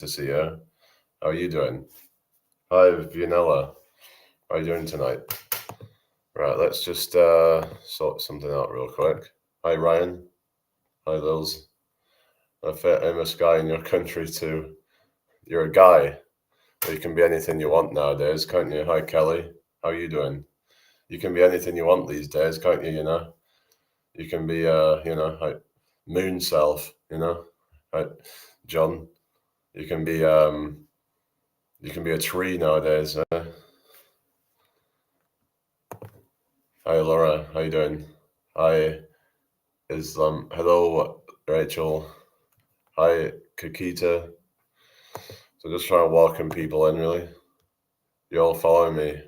to see you. How are you doing? Hi, Vianella. How are you doing tonight? Right, let's just sort something out real quick. Hi, Ryan. Hi, Lils. A famous guy in your country too. You're a guy. But you can be anything you want nowadays, can't you? Hi, Kelly. How are you doing? You can be anything you want these days, can't you? You can be, like moon self. Right, John. You can be, a tree nowadays. Hi, Laura. How you doing? Hi, Islam. Hello, Rachel. Hi, Kakita. So just trying to welcome people in, really. You all following me?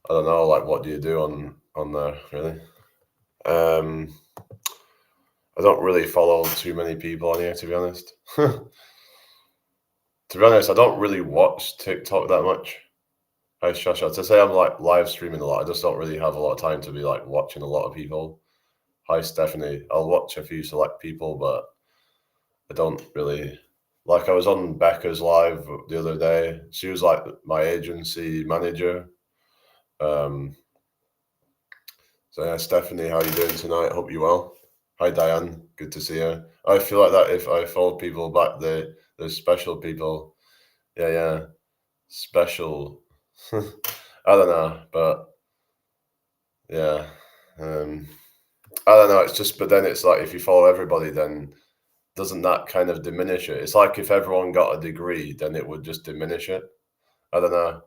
I don't know, like, what do you do on there, really? I don't really follow too many people on here, to be honest. To be honest, I don't really watch TikTok that much. Hi, Shasha. To say I'm like live streaming a lot, I just don't really have a lot of time to be like watching a lot of people. Hi, Stephanie. I'll watch a few select people, but I don't really. Like, I was on Becca's live the other day. She was like my agency manager. Um, so yeah, Stephanie, how are you doing tonight? Hope you well. Hi, Diane. Good to see you. I feel like that if I followed people back, the special people. Yeah. Special. I don't know, but yeah. I don't know. It's just, but then it's like if you follow everybody, then doesn't that kind of diminish it? It's like if everyone got a degree, then it would just diminish it. I don't know.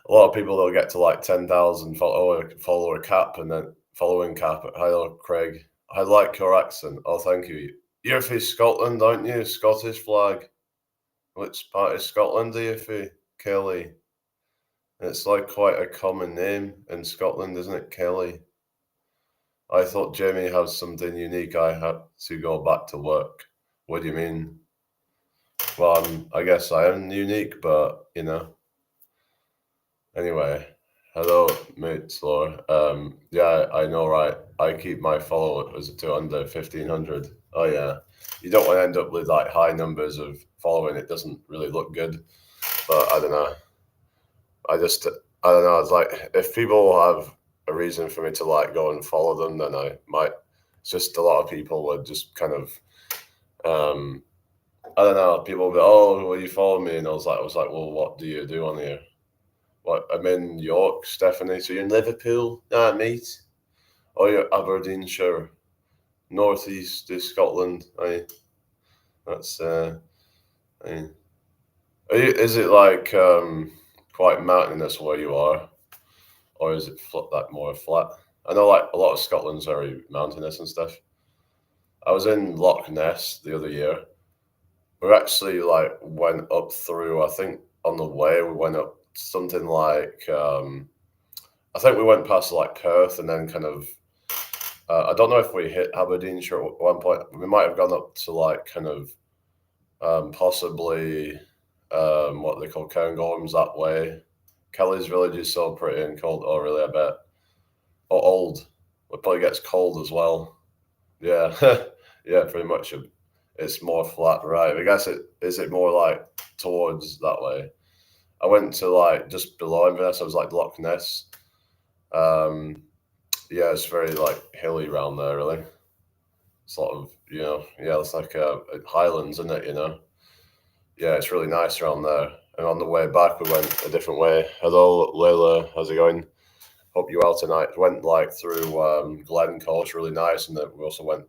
A lot of people they'll get to like 10,000 follower cap and then following cap. Hello, Craig. I like your accent. Oh, thank you. You're from Scotland, aren't you? Scottish flag. Which part of Scotland are you from, Kelly? It's like quite a common name in Scotland, isn't it, Kelly? I thought Jamie has something unique. I had to go back to work. What do you mean? Well, I guess I am unique, but Anyway, hello, mates, Laura. Yeah, I know, right? I keep my followers to under 1,500. Oh yeah, you don't want to end up with like high numbers of following. It doesn't really look good. But I don't know. I don't know. It's like if people have a reason for me to like go and follow them, then I might. It's just a lot of people would just kind of, um, I don't know. People would be, oh, will you follow me? And I was like, well, what do you do on here? What, I'm in York, Stephanie. So you're in Liverpool, mate? Oh, you're Aberdeenshire, northeast of Scotland. That's aye. Is it like quite mountainous where you are, or is it like more flat? I know like a lot of Scotland's very mountainous and stuff. I was in Loch Ness the other year. We actually like went up through. I think on the way we went up something like. I think we went past like Perth and then kind of. I don't know if we hit Aberdeenshire at one point. We might have gone up to like kind of possibly what they call Cairngorms that way. Kelly's village is so pretty and cold. Oh, really? I bet. Or old. It probably gets cold as well. Yeah, yeah, pretty much. It's more flat, right? I guess it more like towards that way. I went to like just below Inverness. I was like Loch Ness. Um, yeah, it's very like hilly around there, really. Sort of, yeah, it's like highlands, isn't it? Yeah, it's really nice around there. And on the way back, we went a different way. Hello, Layla, how's it going? Hope you well tonight. Went like through Glencoe, it's really nice, and then we also went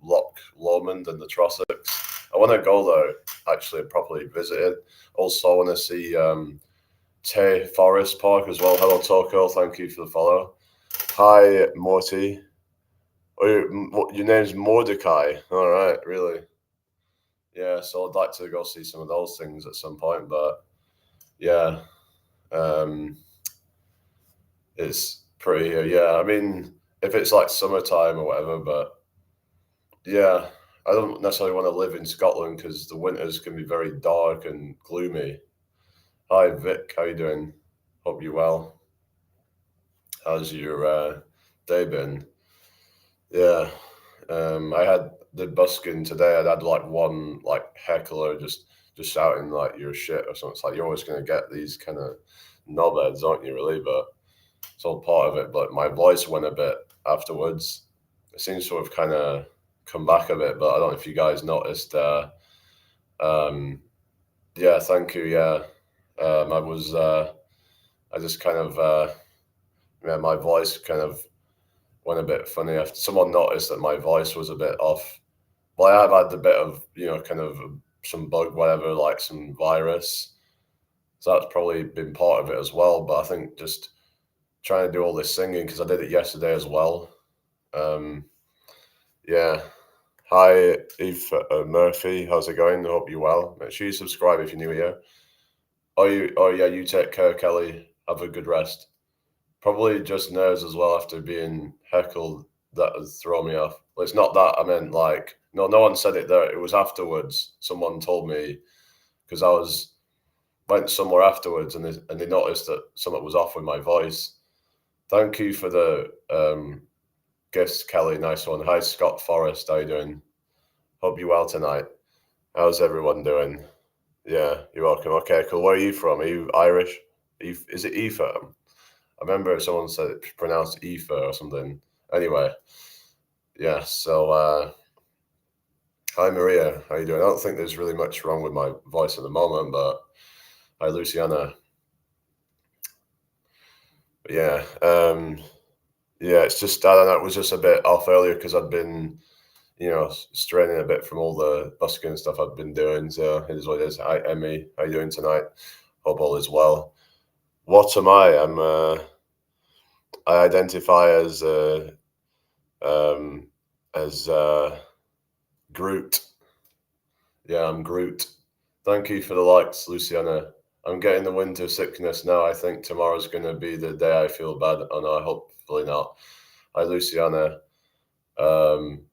Loch Lomond and the Trossachs. I want to go there actually and properly visit it. Also, I want to see Tay Forest Park as well. Hello, Toko. Thank you for the follow. Hi, Morty. Oh, your name's Mordecai. All right, really. Yeah, so I'd like to go see some of those things at some point, but yeah, um, it's pretty. Yeah, I mean, if it's like summertime or whatever, but yeah, I don't necessarily want to live in Scotland because the winters can be very dark and gloomy. Hi, Vic. How you doing? Hope you're well. How's your day been? Yeah, I had did busking today, I'd had like one like heckler just shouting like you're shit or something. It's like you're always gonna get these kind of knobheads, aren't you? Really, but it's all part of it. But my voice went a bit afterwards. It seems to have kind of come back a bit, but I don't know if you guys noticed. Yeah, thank you. Yeah, I just kind of, yeah, my voice kind of went a bit funny after someone noticed that my voice was a bit off. Well, I have had a bit of, kind of some bug, whatever, like some virus. So that's probably been part of it as well. But I think just trying to do all this singing because I did it yesterday as well. Yeah. Hi, Eve Murphy. How's it going? I hope you're well. Make sure you subscribe if you're new here. Oh yeah, you take care, Kelly. Have a good rest. Probably just nerves as well after being heckled. That has thrown me off. Well, it's not that I meant like no one said it there. It was afterwards. Someone told me because went somewhere afterwards and they noticed that something was off with my voice. Thank you for the gifts, Kelly. Nice one. Hi, Scott Forrest. How you doing? Hope you're well tonight. How's everyone doing? Yeah, you're welcome. Okay, cool. Where are you from? Are you Irish? Is it Aoife? I remember someone said it's pronounced Aoife or something. Anyway, yeah. So, hi Maria. How you doing? I don't think there's really much wrong with my voice at the moment, but hi Luciana. But yeah, yeah. It's just I don't know. It was just a bit off earlier because I'd been, straining a bit from all the busking stuff I've been doing. So it is what it is. Hi Emmy. How you doing tonight? Hope all is well. What am I? I identify as as Groot. Yeah, I'm Groot. Thank you for the likes, Luciana. I'm getting the winter sickness now. I think tomorrow's going to be the day I feel bad. Oh no, hopefully not. Hi, Luciana.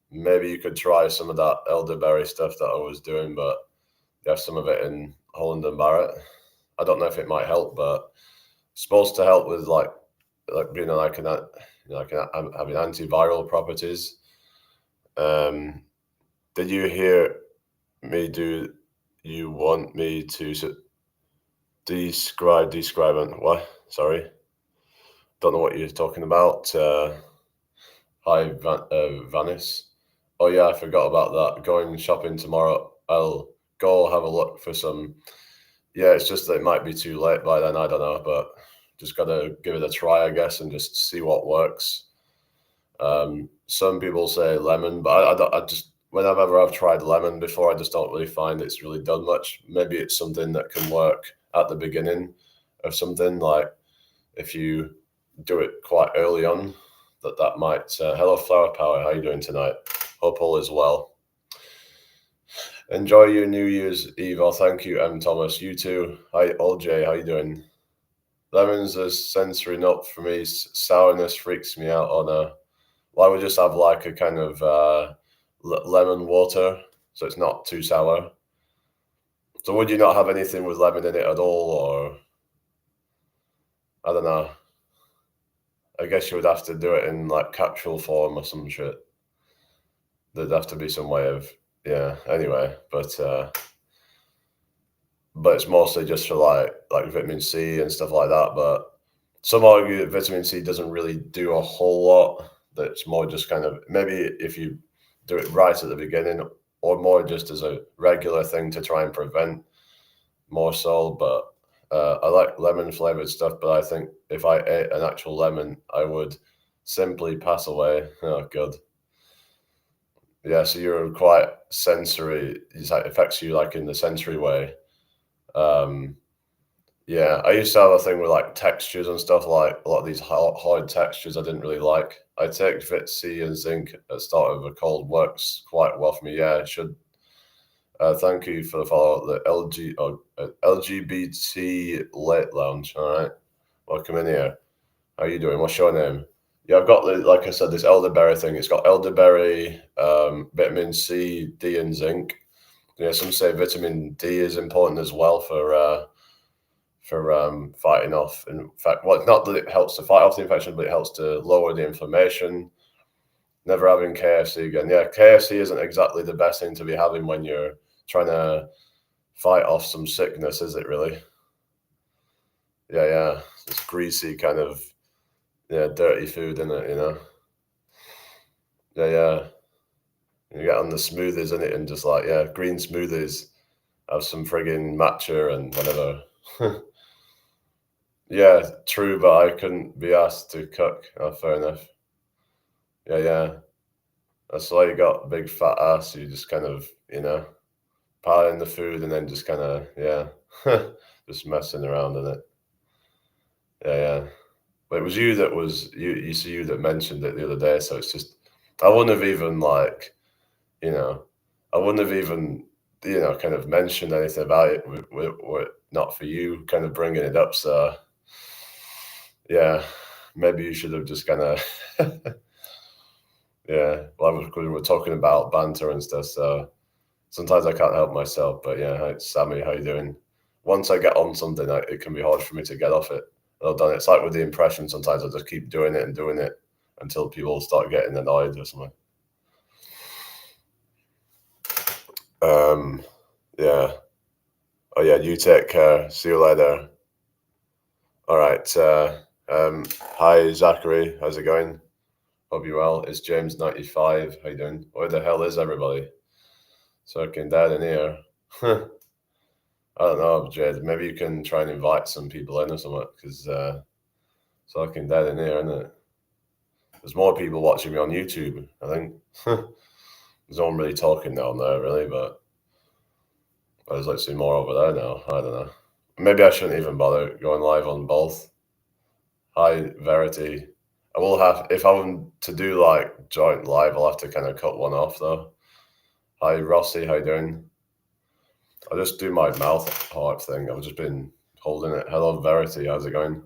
Maybe you could try some of that elderberry stuff that I was doing, but you have some of it in Holland and Barrett. I don't know if it might help, but it's supposed to help with like being like having antiviral properties. Did you hear me do? You want me to describe it? What? Sorry, don't know what you're talking about. Hi, Vanis. Oh yeah, I forgot about that. Going shopping tomorrow. I'll go have a look for some. Yeah, it's just that it might be too late by then. I don't know, but just gotta give it a try, I guess, and just see what works. Some people say lemon, but I just whenever I've tried lemon before, I just don't really find it's really done much. Maybe it's something that can work at the beginning of something, like if you do it quite early on, that might. Hello, Flower Power. How you doing tonight? Hope all is well. Enjoy your New Year's Eve. Oh, thank you, M. Thomas. You too. Hi, OJ. How you doing? Lemon's a sensory nut for me. Sourness freaks me out. Oh no. Well, I would just have like a kind of lemon water, so it's not too sour. So would you not have anything with lemon in it at all, or I don't know. I guess you would have to do it in like capsule form or some shit. There'd have to be some way of Anyway, but it's mostly just for like vitamin C and stuff like that. But some argue that vitamin C doesn't really do a whole lot. That's more just kind of maybe if you do it right at the beginning, or more just as a regular thing to try and prevent more so. But I like lemon flavored stuff, but I think if I ate an actual lemon, I would simply pass away. Oh, God. Yeah, so you're quite sensory. It affects you like in the sensory way. Yeah, I used to have a thing with like textures and stuff, like a lot of these hard textures I didn't really like. I take Vit C and zinc at the start of a cold, works quite well for me. Yeah, it should. Thank you for the follow. The LGBT Late Lounge. All right, welcome in here. How you doing? What's your name? Yeah, I've got like I said, this elderberry thing. It's got elderberry, vitamin C, D, and zinc. Yeah, some say vitamin D is important as well for fighting off. In fact, well, it's not that it helps to fight off the infection, but it helps to lower the inflammation. Never having KFC again. Yeah, KFC isn't exactly the best thing to be having when you're trying to fight off some sickness, is it really? Yeah. It's greasy kind of, dirty food, isn't it, you know? Yeah. You get on the smoothies in it and just like, green smoothies, have some friggin' matcha and whatever. Yeah, true, but I couldn't be asked to cook. Oh, fair enough. Yeah. That's why you got a big fat ass. You just kind of, pile in the food and then just kind of, just messing around in it. Yeah. But it was you that you that mentioned it the other day. So it's just, I wouldn't have even like, I wouldn't have even, kind of mentioned anything about it with not for you kind of bringing it up. So yeah, maybe you should have just kind of, well, because we were talking about banter and stuff. So sometimes I can't help myself. But yeah, hi, Sammy, how you doing? Once I get on something, it can be hard for me to get off it. I've done it. It's like with the impression. Sometimes I just keep doing it and doing it until people start getting annoyed or something. Yeah. Oh yeah, you take care. See you later. All right. Hi Zachary, how's it going? Hope you're well. It's James95. How you doing? Where the hell is everybody? Circling down in here. I don't know, Jade. Maybe you can try and invite some people in or something, because circling down in here, isn't it? There's more people watching me on YouTube, I think. There's no one really talking down there, really, but there's actually more over there now. I don't know. Maybe I shouldn't even bother going live on both. Hi, Verity. I will have, if I want to do like joint live, I'll have to kind of cut one off though. Hi, Rossi, how you doing? I'll just do my mouth heart thing. I've just been holding it. Hello, Verity, how's it going?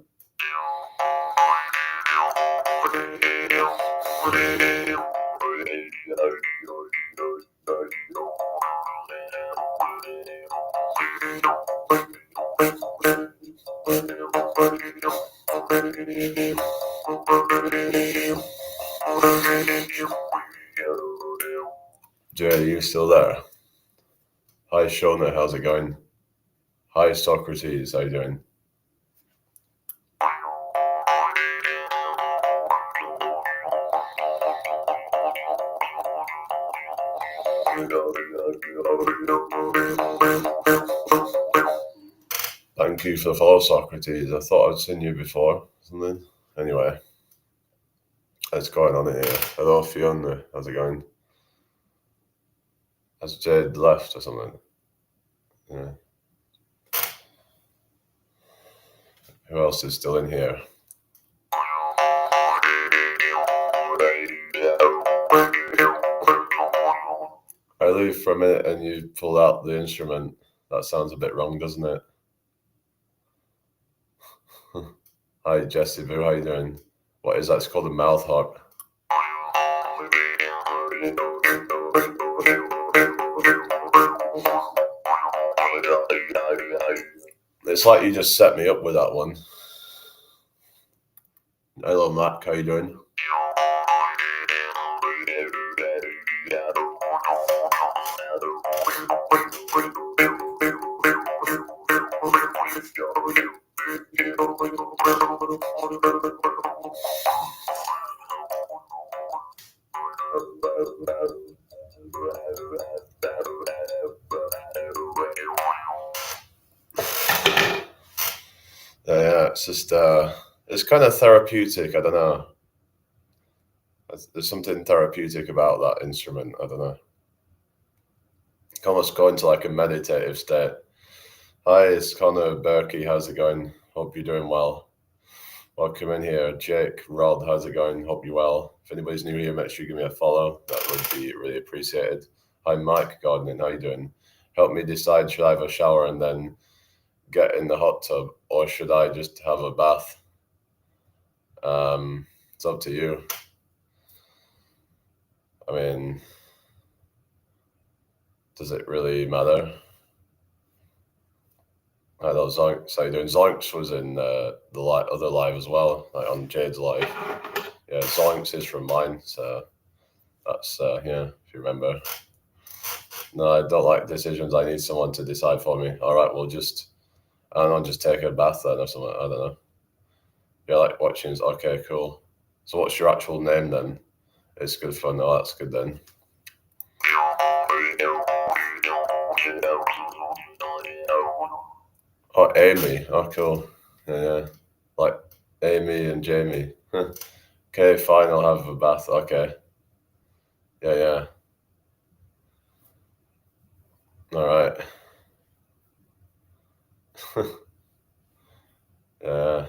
Jay, are you still there? Hi, Shona, how's it going? Hi, Socrates, how you doing? Thank you for the follow, Socrates. I thought I'd seen you before. Something. Anyway, what's going on here? Hello, Fiona. How's it going? Has Jade left or something? Yeah. Who else is still in here? I leave for a minute and you pull out the instrument. That sounds a bit wrong, doesn't it? Hi, Jesse Boo, how you doing? What is that? It's called a mouth harp. It's like you just set me up with that one. Hello, Mac, how you doing? Yeah, it's just it's kind of therapeutic. I don't know. There's something therapeutic about that instrument. I don't know. You can almost go into like a meditative state. Hi, it's Connor Berkey. How's it going? Hope you're doing well. Welcome in here. Jake, Rod, how's it going? Hope you're well. If anybody's new here, make sure you give me a follow. That would be really appreciated. Hi, Mike Gordon. How you doing? Help me decide, should I have a shower and then get in the hot tub, or should I just have a bath? It's up to you. I mean, does it really matter? I know Zonks, how you doing? Zonks was in the other live as well, like on Jade's live. Yeah, Zonks is from mine, so That's yeah, if you remember. No, I don't like decisions. I need someone to decide for me. All right, we'll just, I don't know, just take a bath then or something. I don't know. Yeah, like watching. Okay, cool. So what's your actual name then? It's good fun. Oh, that's good then. Oh, Amy. Oh, cool. Yeah. Like Amy and Jamie. Okay, fine. I'll have a bath. Okay. Yeah. All right. Yeah.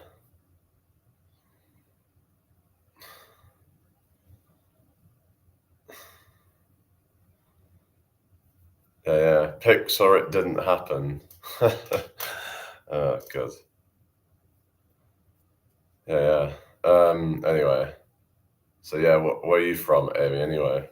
Yeah. Pics or it didn't happen. Oh, good. Yeah. Anyway. So yeah, where are you from, Amy? Anyway.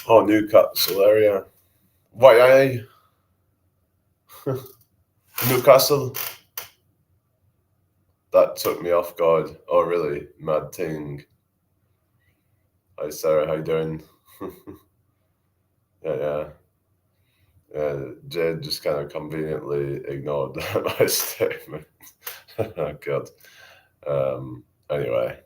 Oh, Newcastle area. Why I Newcastle? That took me off guard. Oh, really? Mad thing. Hi, Sarah. How you doing? Yeah. Jade just kind of conveniently ignored my statement. Oh, God. Anyway.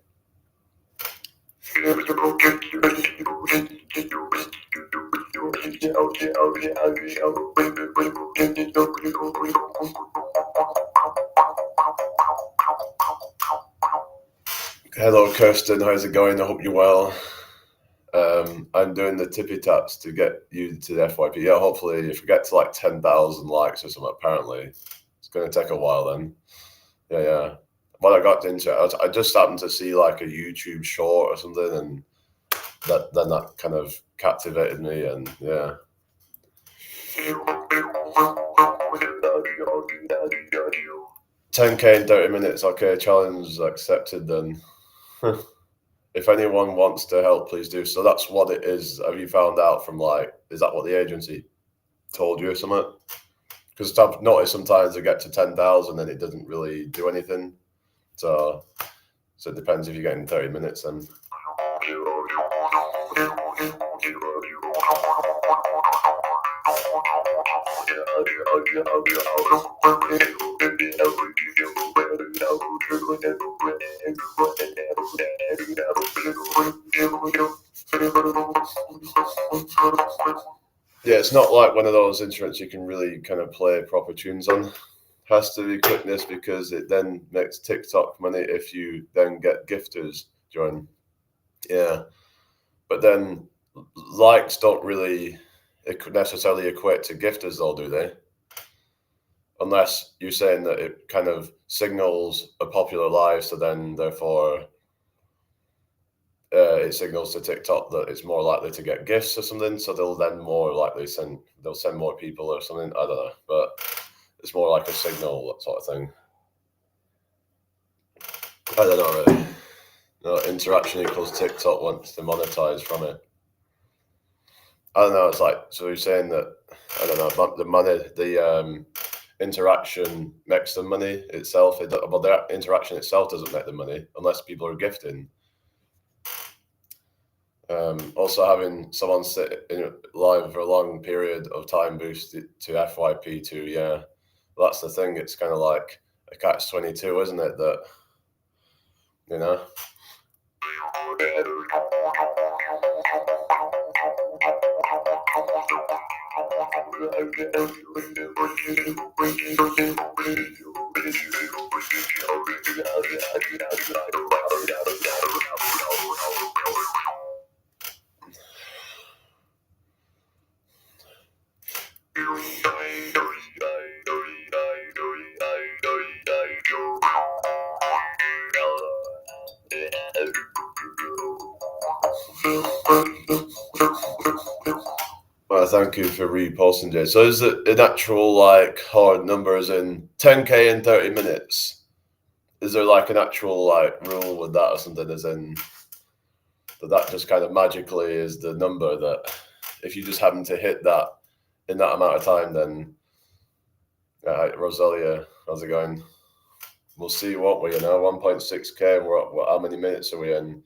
Hello, Kirsten. How's it going? I hope you're well. I'm doing the tippy taps to get you to the FYP. Yeah, hopefully, if we get to like 10,000 likes or something, apparently it's going to take a while then. Yeah. When I got into it, I just happened to see like a YouTube short or something, and that kind of captivated me, and yeah. 10K in 30 minutes. Okay, challenge accepted then. If anyone wants to help, please do. So that's what it is. Have you found out from like, is that what the agency told you or something? Because I've noticed sometimes they get to 10,000 and it doesn't really do anything. So it depends if you're getting 30 minutes then. Yeah, it's not like one of those instruments you can really kind of play proper tunes on. Has to be quickness because it then makes TikTok money if you then get gifters join. Yeah, but then likes don't really necessarily equate to gifters, though, do they? Unless you're saying that it kind of signals a popular live, so then therefore it signals to TikTok that it's more likely to get gifts or something, so they'll then more likely send more people or something. I don't know, but it's more like a signal, that sort of thing. I don't know really. No, interaction equals TikTok wants to monetize from it. I don't know. It's like, so you're saying that, I don't know, the money, the interaction makes the money itself. Well, the interaction itself doesn't make the money unless people are gifting. Also, having someone sit in live for a long period of time boosted to FYP too. Yeah, that's the thing. It's kind of like a catch-22, isn't it? That, you know. Well, thank you for reposting, Jay. So is it an actual like hard number as in 10K in 30 minutes? is there like an actual like rule with that or something? As in that just kind of magically is the number that if you just happen to hit that in that amount of time, then Rosalia, how's it going? We'll see what we 1.6K, and we're at, how many minutes are we in?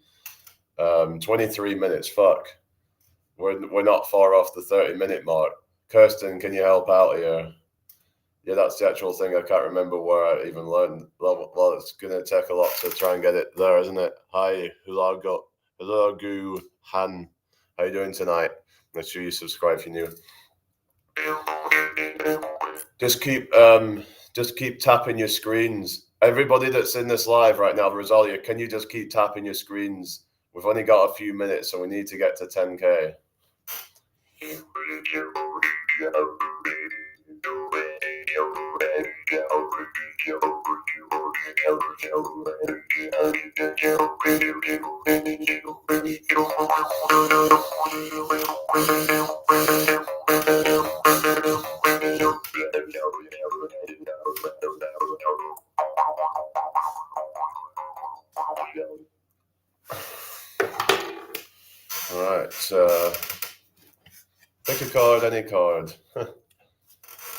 23 minutes. Fuck, we're not far off the 30-minute mark. Kirsten, can you help out here? Yeah, that's the actual thing. I can't remember where I even learned. Well, it's gonna take a lot to try and get it there, isn't it? Hi, Hulagu Han. How you doing tonight? Make sure you subscribe if you're new. Just keep tapping your screens. Everybody that's in this live right now, Rosalia, can you just keep tapping your screens? We've only got a few minutes, so we need to get to 10K. All right, pick a card, any card.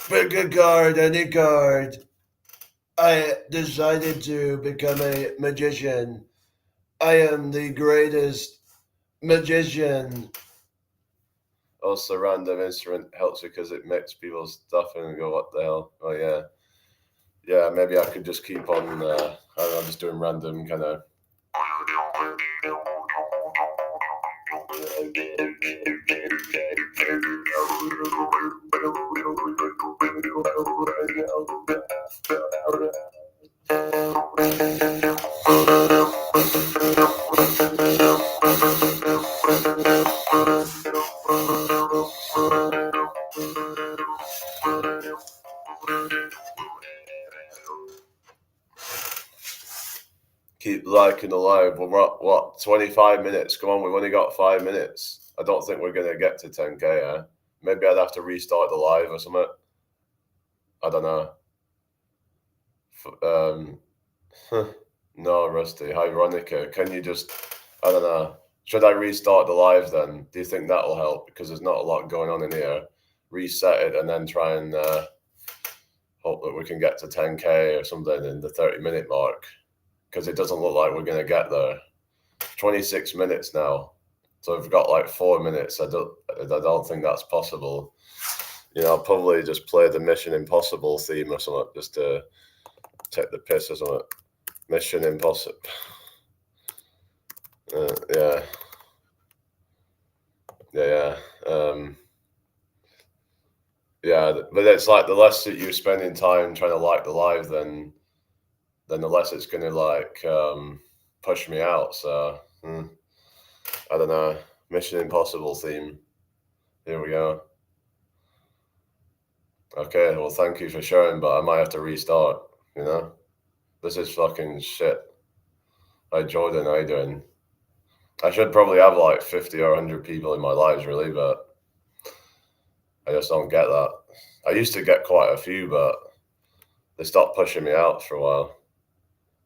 Pick a card, any card. I decided to become a magician. I am the greatest magician. Also, random instrument helps because it makes people stuff and go, what the hell? Oh, yeah. Yeah, maybe I could just keep on, I don't know, just doing random kind of. Keep liking the live. We're at, what, 25 minutes? Come on, we've only got 5 minutes. I don't think we're going to get to 10K, Maybe I'd have to restart the live or something. I don't know. No, Rusty. Hi, Veronica. Can you just, I don't know. Should I restart the live then? Do you think that'll help? Because there's not a lot going on in here. Reset it and then try and hope that we can get to 10K or something in the 30-minute mark. Because it doesn't look like we're going to get there. 26 minutes now. So we've got like 4 minutes. I don't think that's possible. I'll probably just play the Mission Impossible theme or something just to take the piss or something. Mission Impossible. Yeah. But it's like the less that you're spending time trying to like the live, then the less it's going to like push me out. So I don't know. Mission Impossible theme. Here we go. Okay, well, thank you for sharing, but I might have to restart. This is fucking shit. Hi, Jordan. How you doing? I should probably have like 50 or 100 people in my lives, really, but I just don't get that. I used to get quite a few, but they stopped pushing me out for a while.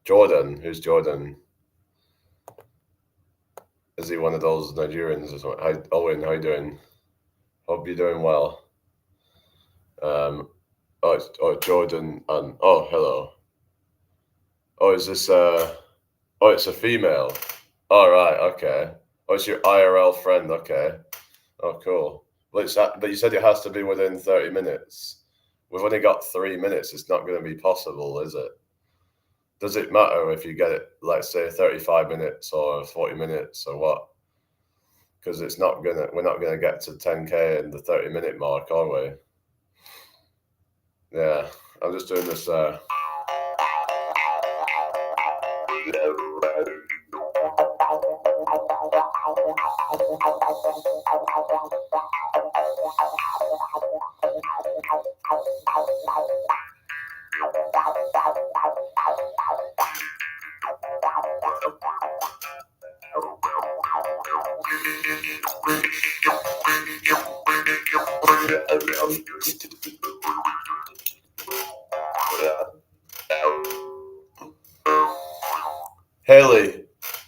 Jordan, who's Jordan? Is he one of those Nigerians or something? Hi, Owen, how you doing? Hope you're doing well. Jordan and hello. Is this it's a female. All right, okay. It's your IRL friend, okay. Oh, cool. But you said it has to be within 30 minutes. We've only got 3 minutes. It's not going to be possible, is it? Does it matter if you get it, let's say 35 minutes or 40 minutes or what? Because we're not gonna get to 10K in the 30-minute mark, are we? Yeah, I'm just doing this.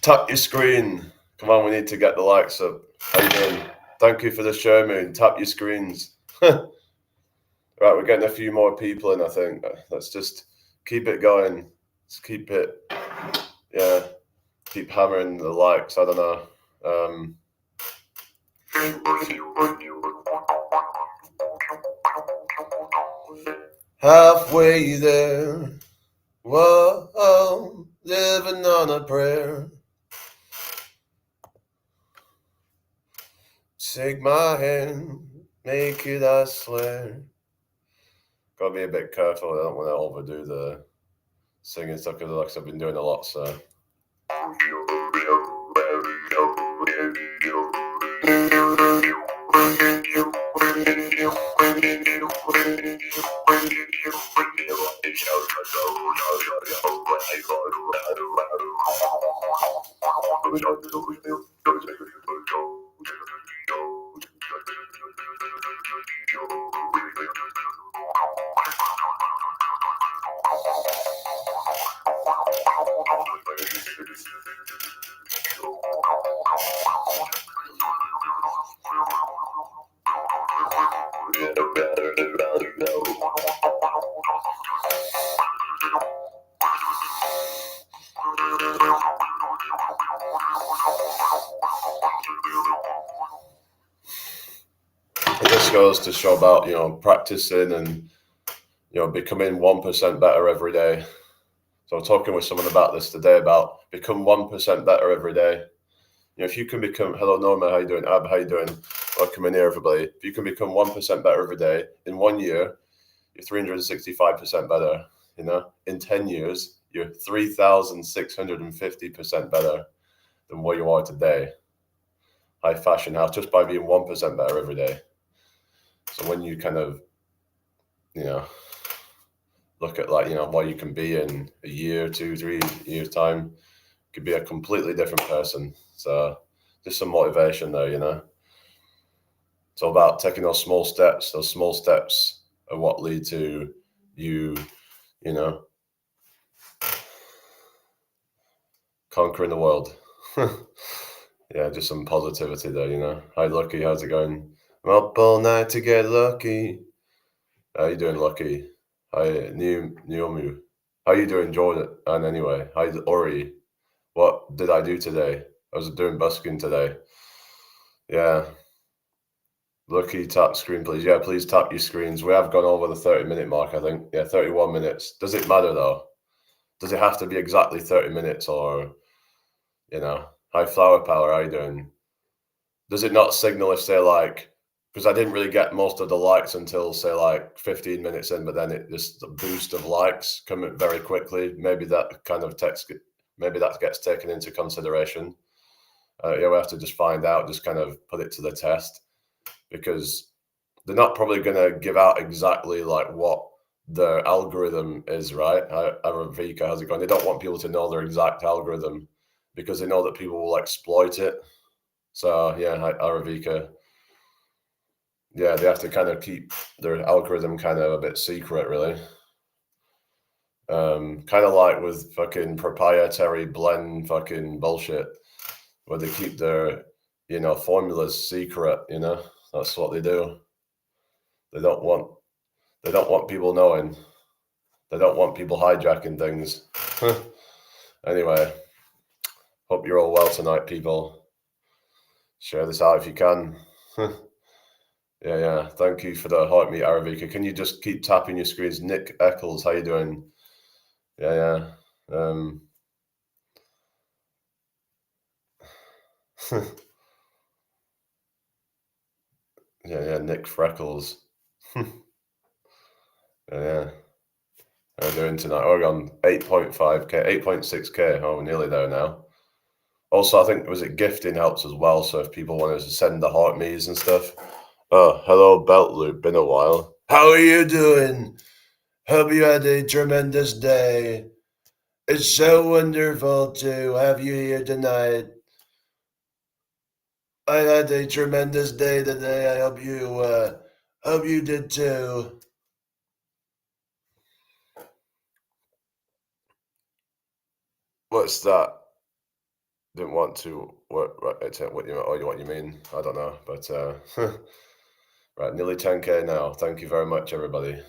Tap your screen. Come on, we need to get the likes up. How you doing? Thank you for the show, Moon. Tap your screens. Right, we're getting a few more people in, I think. Let's just keep it going. Let's keep it, yeah, keep hammering the likes. I don't know. Halfway there, whoa, living on a prayer. Take my hand, make it, I swear. Gotta be a bit careful. I don't want to overdo the singing stuff because like I've been doing a lot, so. It just goes to show about, practicing and, becoming 1% better every day. So I'm talking with someone about this today, about become 1% better every day. If you can become, hello Norma, how you doing? Ab, how you doing? Welcome in here, everybody. If you can become 1% better every day, in 1 year, you're 365% better. In 10 years, you're 3,650% better than what you are today. High fashion house, just by being 1% better every day. So when you kind of, look at what you can be in a year, 2, 3 years time, could be a completely different person. So just some motivation there, It's all about taking those small steps. Those small steps are what lead to you, conquering the world. Yeah, just some positivity there, Hi, Lucky, how's it going? I'm up all night to get lucky. How you doing, Lucky? Hi, Niomu. How you doing, Jordan? And anyway, hi, Ori. What did I do today? I was doing busking today. Yeah. Lucky, tap screen, please. Yeah, please tap your screens. We have gone over the 30-minute mark, I think. Yeah, 31 minutes. Does it matter, though? Does it have to be exactly 30 minutes or, hi, Flower Power, how you doing? Does it not signal if, say, because I didn't really get most of the likes until, say, 15 minutes in, but then it just a boost of likes coming very quickly. Maybe that kind of maybe that gets taken into consideration. Yeah, we have to just find out, just kind of put it to the test, because they're not probably going to give out exactly what their algorithm is, right? Aravika, how's it going? They don't want people to know their exact algorithm because they know that people will exploit it. So yeah, Aravika. Yeah, they have to kind of keep their algorithm kind of a bit secret, really. Kind of like with fucking proprietary blend fucking bullshit, where they keep their, formulas secret, That's what they do. They don't want people knowing. They don't want people hijacking things. Anyway, hope you're all well tonight, people. Share this out if you can. Yeah. Thank you for the heart meet, Aravika. Can you just keep tapping your screens? Nick Eccles, how you doing? Yeah. Yeah, Nick Freckles. Yeah. How are you doing tonight? We're on 8.5K, 8.6K. Oh, we're nearly there now. Also, I think, was it gifting helps as well? So if people want to send the heart me's and stuff. Oh, hello, Belt Loop. Been a while. How are you doing? Hope you had a tremendous day. It's so wonderful to have you here tonight. I had a tremendous day today. I hope you did too. What's that? didn't want to work. What you mean? I don't know, but right, nearly 10K now. Thank you very much, everybody.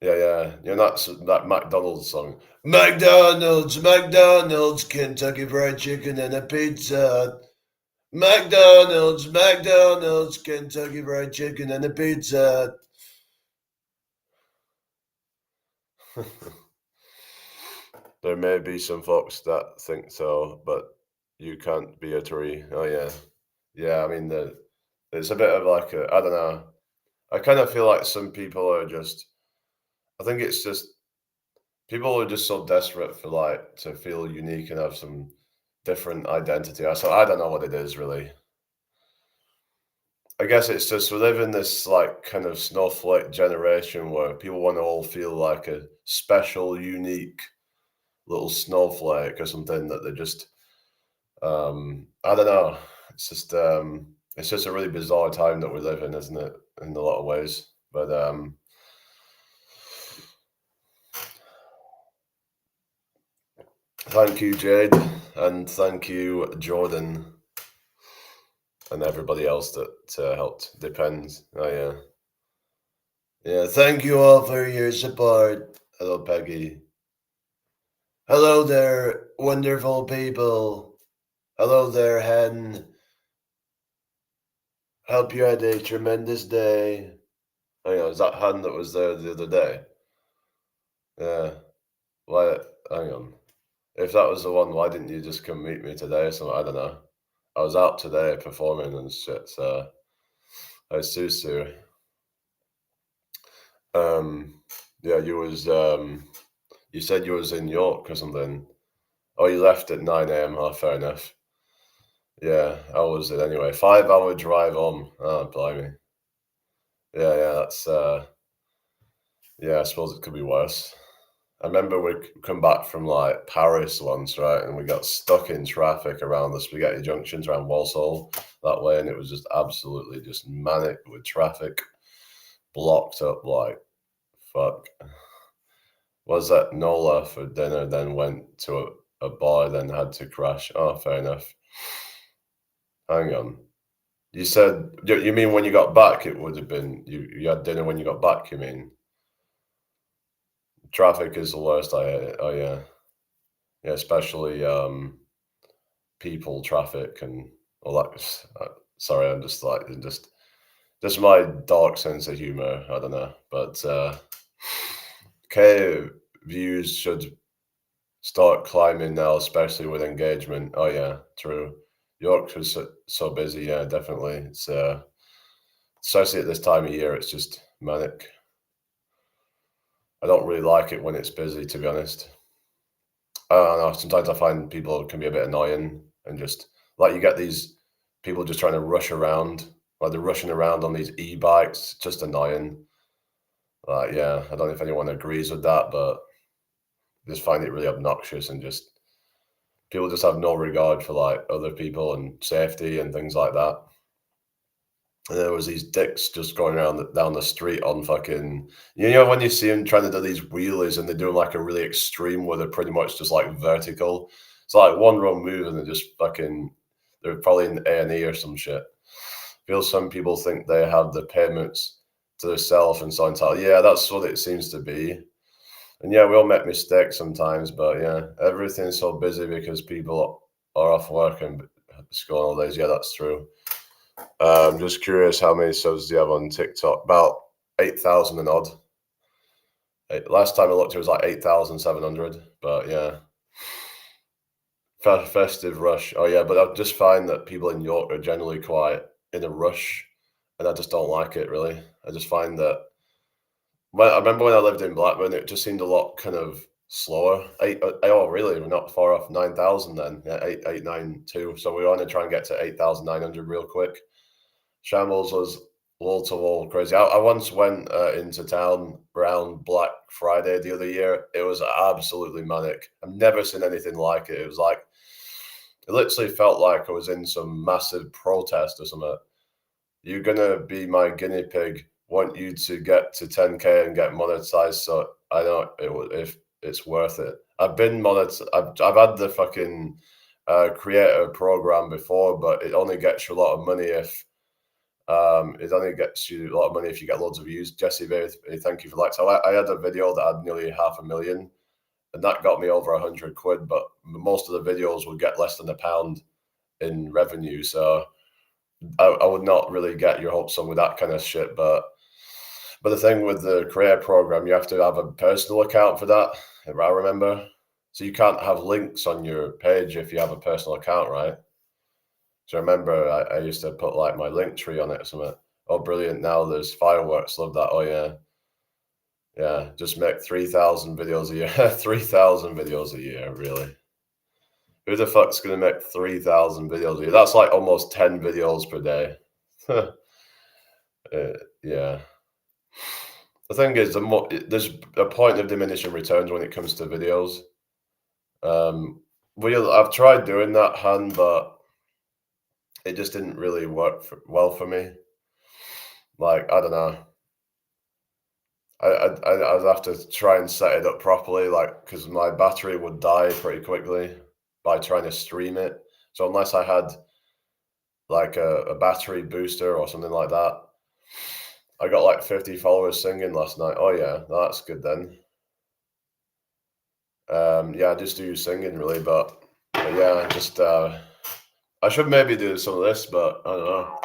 Yeah. You're not that McDonald's song. McDonald's, Kentucky Fried Chicken and a pizza. McDonald's, Kentucky Fried Chicken and a pizza. There may be some folks that think so, but you can't be a tree. Oh yeah. I mean, it's a bit of like I don't know. I kind of feel like some people are just. I think it's just people are just so desperate for like to feel unique and have some different identity. So I don't know what it is really. I guess it's just we live in this like kind of snowflake generation where people want to all feel like a special, unique little snowflake or something that they just I don't know. It's just a really bizarre time that we live in, isn't it? In a lot of ways. But thank you, Jade, and thank you, Jordan, and everybody else that helped. Depends. Oh yeah. Yeah, thank you all for your support. Hello, Peggy. Hello there, wonderful people. Hello there, Hen. Hope you had a tremendous day. Hang on, is that Hen that was there the other day? Yeah. Why? Hang on. If that was the one, why didn't you just come meet me today or something? I don't know. I was out today performing and shit, so I was Susu. Yeah, you said you was in York or something. Oh, you left at 9 a.m. Oh, fair enough. Yeah, how was it anyway? 5 hour drive home. Oh, blimey. Yeah, that's yeah, I suppose it could be worse. I remember we come back from like Paris once, right? And we got stuck in traffic around the Spaghetti Junctions around Walsall that way, and it was just absolutely just manic with traffic, blocked up like fuck. Was that Nola for dinner, then went to a bar, then had to crash. Oh, fair enough. Hang on. You said you mean when you got back? It would have been you had dinner when you got back. You mean traffic is the worst. I hate it. Oh yeah, especially people traffic and all that. Sorry, I'm just like just my dark sense of humor. I don't know, but K views should start climbing now, especially with engagement. Oh yeah, true. York was so busy. Yeah, definitely. It's especially at this time of year, it's just manic. I don't really like it when it's busy, to be honest. I don't know. Sometimes I find people can be a bit annoying and just like you get these people just trying to rush around, like they're rushing around on these e-bikes. Just annoying. Like, yeah, I don't know if anyone agrees with that, but I just find it really obnoxious and just people just have no regard for like other people and safety and things like that. And there was these dicks just going around down the street on fucking. You know when you see them trying to do these wheelies and they're doing like a really extreme where they're pretty much just like vertical. It's like one wrong move and they're just fucking. They're probably in A&E or some shit. Feel some people think they have the payments to themselves and so on. Yeah, that's what it seems to be. And yeah, we all make mistakes sometimes, but yeah, everything's so busy because people are off work and school all days. Yeah, that's true. I'm just curious how many subs do you have on TikTok? About 8,000 and odd. Last time I looked, it was like 8,700. But yeah, festive rush. Oh yeah, but I just find that people in York are generally quite in a rush, and I just don't like it really. I just find that I remember when I lived in Blackburn, it just seemed a lot kind of slower. Oh really? We're not far off 9,000 then. Yeah, 892. So we want to try and get to 8,900 real quick. Shambles was wall to wall crazy. I once went into town around Black Friday the other year. It was absolutely manic. I've never seen anything like it. It was like it literally felt like I was in some massive protest or something. You're gonna be my guinea pig. Want you to get to 10K and get monetized. So I know it would if it's worth it. I've been monetized. I've had the fucking creator program before, but it only gets you a lot of money if it only gets you a lot of money if you get loads of views. Jesse, very thank you for that. So I had a video that had nearly 500,000, and that got me over 100 quid. But most of the videos would get less than £1 in revenue. So I would not really get your hopes on with that kind of shit. But the thing with the creator program, you have to have a personal account for that, if I remember. So you can't have links on your page if you have a personal account, right? So I remember I used to put like my link tree on it or something. Oh, brilliant. Now there's fireworks. Love that. Oh, yeah. Yeah. Just make 3,000 videos a year. 3,000 videos a year, really? Who the fuck's going to make 3,000 videos a year? That's like almost 10 videos per day. Yeah. The thing is, there's a point of diminishing returns when it comes to videos. I've tried doing that, Han, but it just didn't really work well for me. Like, I don't know. I'd have to try and set it up properly, like, because my battery would die pretty quickly by trying to stream it. So unless I had like a battery booster or something like that, I got like 50 followers singing last night. Oh yeah, that's good then. Yeah, I just do singing really, but yeah, just I should maybe do some of this, but I don't know.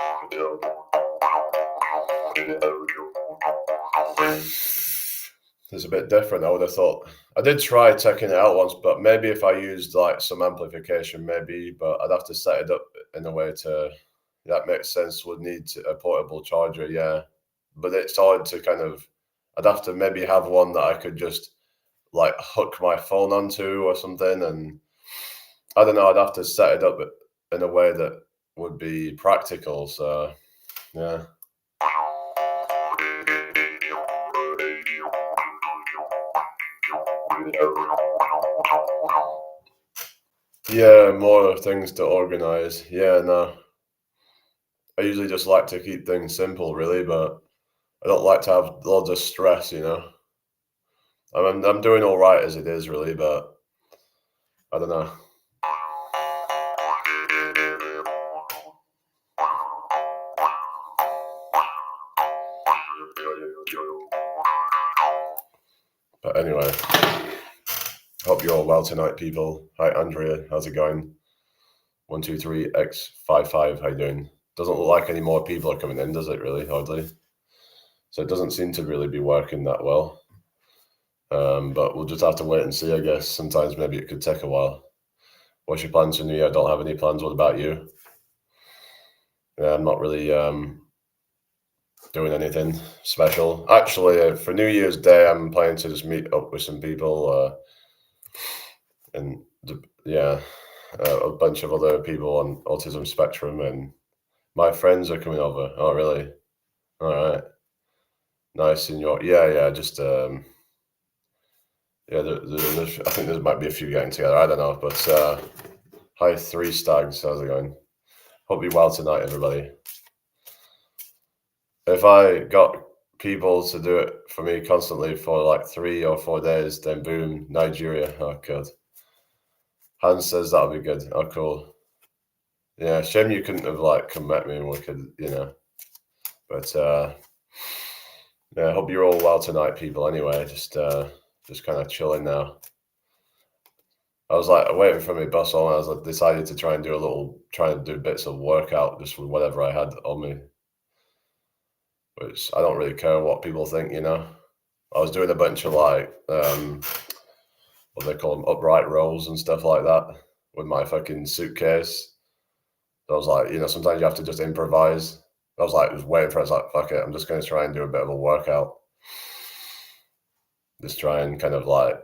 It's a bit different. I would have thought. I did try checking it out once, but maybe if I used like some amplification, maybe. But I'd have to set it up in a way that makes sense. Would need a portable charger, yeah. But it's hard to kind of. I'd have to maybe have one that I could just like hook my phone onto or something, and I don't know. I'd have to set it up in a way that would be practical. So yeah. Yeah, more things to organize. Yeah, no. I usually just like to keep things simple, really, but I don't like to have loads of stress, you know. I'm doing all right as it is, really, but I don't know. But anyway, hope you're all well tonight, people. Hi, Andrea. How's it going? 123x55. How you doing? Doesn't look like any more people are coming in, does it? Really, hardly. So it doesn't seem to really be working that well. But we'll just have to wait and see, I guess. Sometimes maybe it could take a while. What's your plans for New Year? I don't have any plans. What about you? Yeah, I'm not really doing anything special. Actually, for New Year's Day, I'm planning to just meet up with some people, and yeah, a bunch of other people on autism spectrum, and my friends are coming over. Oh, really? All right. Nice, senor. Yeah. Just yeah. I think there might be a few getting together. I don't know, but hi, Three Stags. How's it going? Hope you're well tonight, everybody. If I got people to do it for me constantly for like 3 or 4 days, then boom, Nigeria. Oh, God. Hans says that'll be good. Oh, cool. Yeah, shame you couldn't have like come met me and we could, you know. But yeah, I hope you're all well tonight, people. Anyway, just kind of chilling now. I was like waiting for my bus on. I was like, decided to try and do bits of workout just with whatever I had on me. Which I don't really care what people think, you know. I was doing a bunch of like what they call them, upright rows and stuff like that with my fucking suitcase. So I was like, you know, sometimes you have to just improvise. I was like, just waiting for it. I was like, fuck it, I'm just going to try and do a bit of a workout. Just try and kind of like,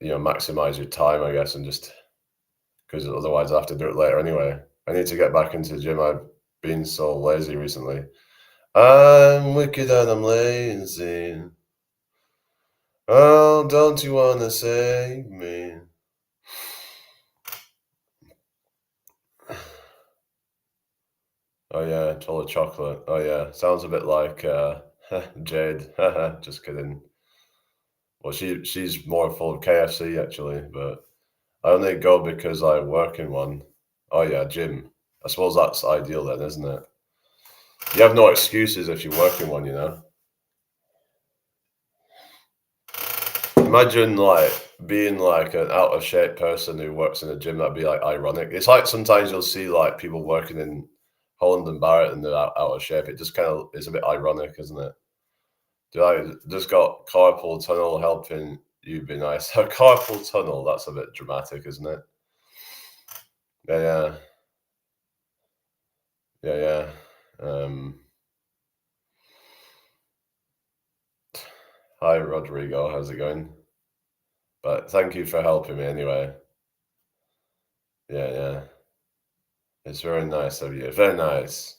you know, maximize your time, I guess, and just because otherwise I have to do it later anyway. I need to get back into the gym. I've been so lazy recently. I'm wicked and I'm lazy. Oh, don't you want to save me? Oh yeah, full of chocolate. Oh yeah, sounds a bit like Jade. Just kidding. Well, she's more full of KFC actually, but I only go because I work in one. Oh yeah, gym. I suppose that's ideal then, isn't it? You have no excuses if you work in one, you know? Imagine like being like an out of shape person who works in a gym. That'd be like ironic. It's like sometimes you'll see like people working in Holland and Barrett and they're out of shape. It just kind of is a bit ironic, isn't it? Do I just got carpal tunnel helping you be nice? A carpal tunnel, that's a bit dramatic, isn't it? Yeah, yeah, yeah, yeah. Hi, Rodrigo. How's it going? But thank you for helping me anyway. Yeah, yeah. It's very nice of you. Very nice.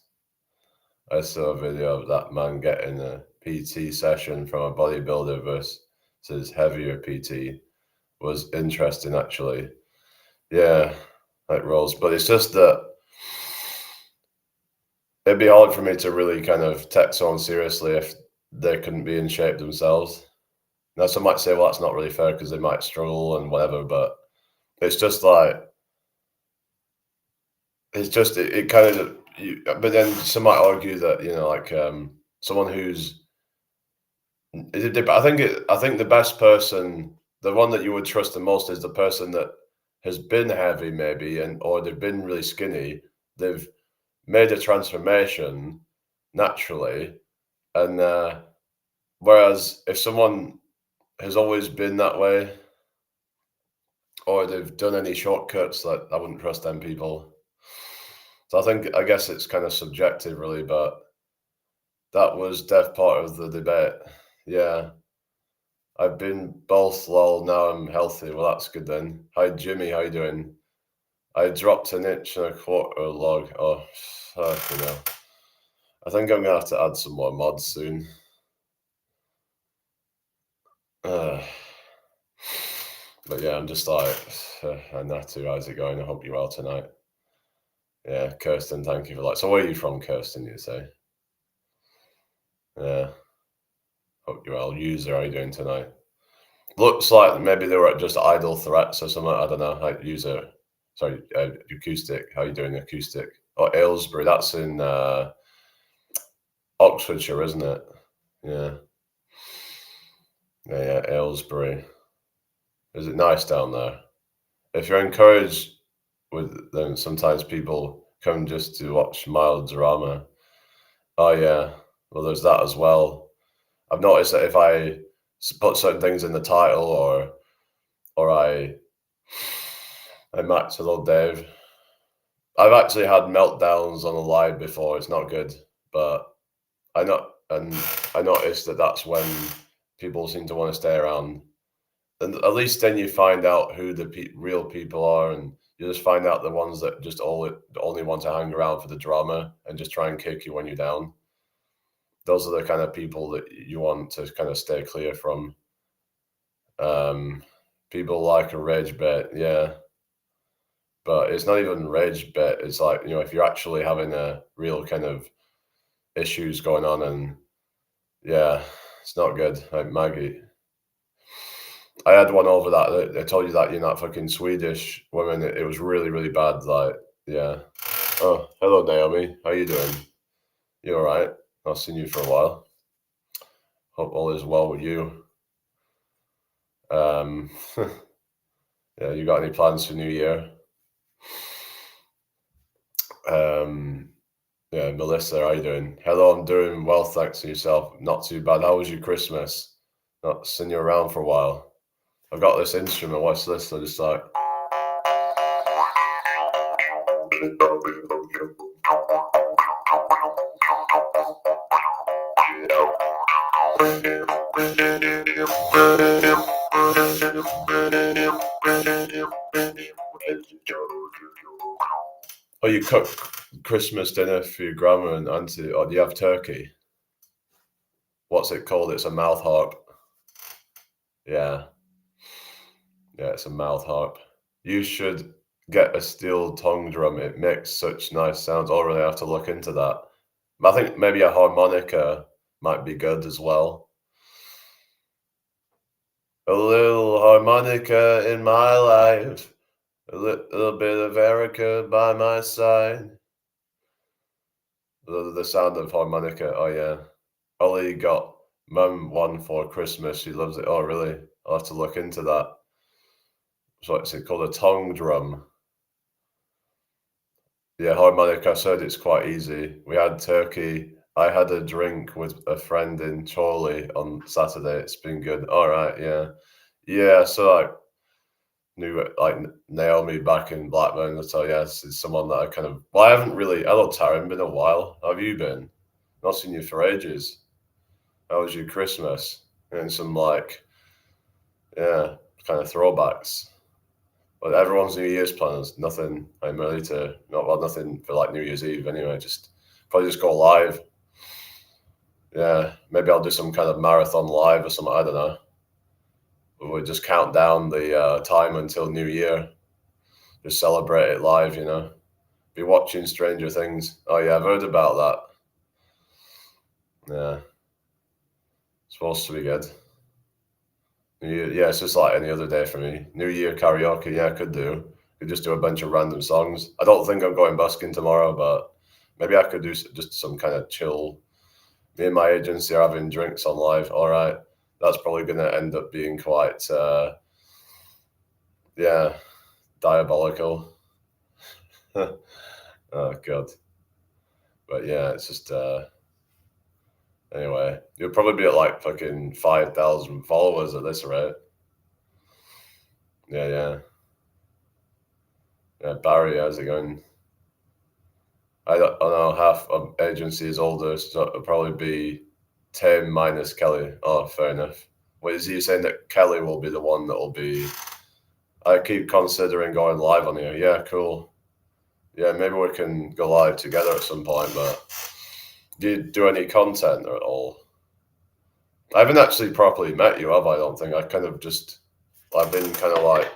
I saw a video of that man getting a PT session from a bodybuilder versus heavier PT. Was interesting, actually. Yeah, like rolls. But it's just that it'd be hard for me to really kind of take someone seriously if they couldn't be in shape themselves. Now, some might say, well, that's not really fair because they might struggle and whatever, but it's just like, it's just, it kind of, but then some might argue that, you know, like someone who's, but I think the best person, the one that you would trust the most is the person that has been heavy maybe, or they've been really skinny. They've made a transformation naturally. And whereas if someone has always been that way, or they've done any shortcuts, that I wouldn't trust them people. So I guess it's kind of subjective, really, but that was def part of the debate. Yeah, I've been both. Lol, now I'm healthy. Well, that's good then. Hi, Jimmy. How you doing? I dropped an inch and a quarter log. Oh, fucking hell. I think I'm gonna have to add some more mods soon. But yeah, I'm just like, Natu, how's it going? I hope you're well tonight. Yeah, Kirsten, thank you for that. So where are you from, Kirsten, you say? Yeah. Hope you're well. User, how are you doing tonight? Looks like maybe they were just idle threats or something. I don't know. Like user, sorry, acoustic. How you doing, acoustic? Oh, Aylesbury. That's in Oxfordshire, isn't it? Yeah. Yeah, Aylesbury. Is it nice down there? If you're encouraged with them, sometimes people come just to watch mild drama. Oh yeah. Well, there's that as well. I've noticed that if I put certain things in the title or I match a little Dave. I've actually had meltdowns on a live before. It's not good, but I noticed that that's when people seem to want to stay around, and at least then you find out who the real people are, and you just find out the ones that just only want to hang around for the drama and just try and kick you when you're down. Those are the kind of people that you want to kind of stay clear from. People like a rage bait, yeah. But it's not even rage bait. It's like, you know, if you're actually having a real kind of issues going on, and yeah, it's not good. Like Maggie, I had one over that. They told you that you're not fucking Swedish women. It was really, really bad. Like, yeah. Oh, hello, Naomi. How you doing? You all right? I've seen you for a while. Hope all is well with you. Yeah, you got any plans for New Year? Yeah, Melissa, how you doing? Hello, I'm doing well, thanks, to yourself. Not too bad. How was your Christmas? Not seen you around for a while. I've got this instrument. Watch this. I just like. Oh, you cook Christmas dinner for your grandma and auntie, or do you have turkey? What's it called? It's a mouth harp. Yeah. Yeah, it's a mouth harp. You should get a steel tongue drum. It makes such nice sounds. I'll really have to look into that. I think maybe a harmonica might be good as well. A little harmonica in my life, a little bit of Erica by my side. The sound of harmonica, oh yeah. Ollie got mum one for Christmas, she loves it. Oh really? I'll have to look into that. So what's it called? A tongue drum. Yeah, harmonica, I said it's quite easy. We had turkey. I had a drink with a friend in Chorley on Saturday. It's been good. All right, yeah. Yeah, so I knew like Naomi back in Blackburn. So yes, it's someone that I kind of well, I haven't really hello Taryn, been a while. How have you been? Not seen you for ages. How was your Christmas? And some like yeah, kind of throwbacks. But everyone's New Year's plans, nothing I'm ready to not well, nothing for like New Year's Eve anyway, just probably just go live. Yeah, maybe I'll do some kind of marathon live or something. I don't know. We'll just count down the time until New Year. Just celebrate it live, you know. Be watching Stranger Things. Oh yeah, I've heard about that. Yeah, supposed to be good. New Year, yeah, it's just like any other day for me. New Year karaoke, yeah, could do. Could just do a bunch of random songs. I don't think I'm going busking tomorrow, but maybe I could do just some kind of chill. Me and my agency are having drinks on live. All right, that's probably going to end up being quite, yeah, diabolical. Oh god, but yeah, it's just anyway. You'll probably be at like fucking 5,000 followers at this rate. Yeah, yeah, yeah. Barry, how's it going? I know half of agency is older, so it'll probably be Tim minus Kelly. Oh, fair enough. Wait, is he saying that Kelly will be the one that will be? I keep considering going live on here. Yeah, cool. Yeah, maybe we can go live together at some point. But do you do any content at all? I haven't actually properly met you, have I? I don't think I kind of just I've been kind of like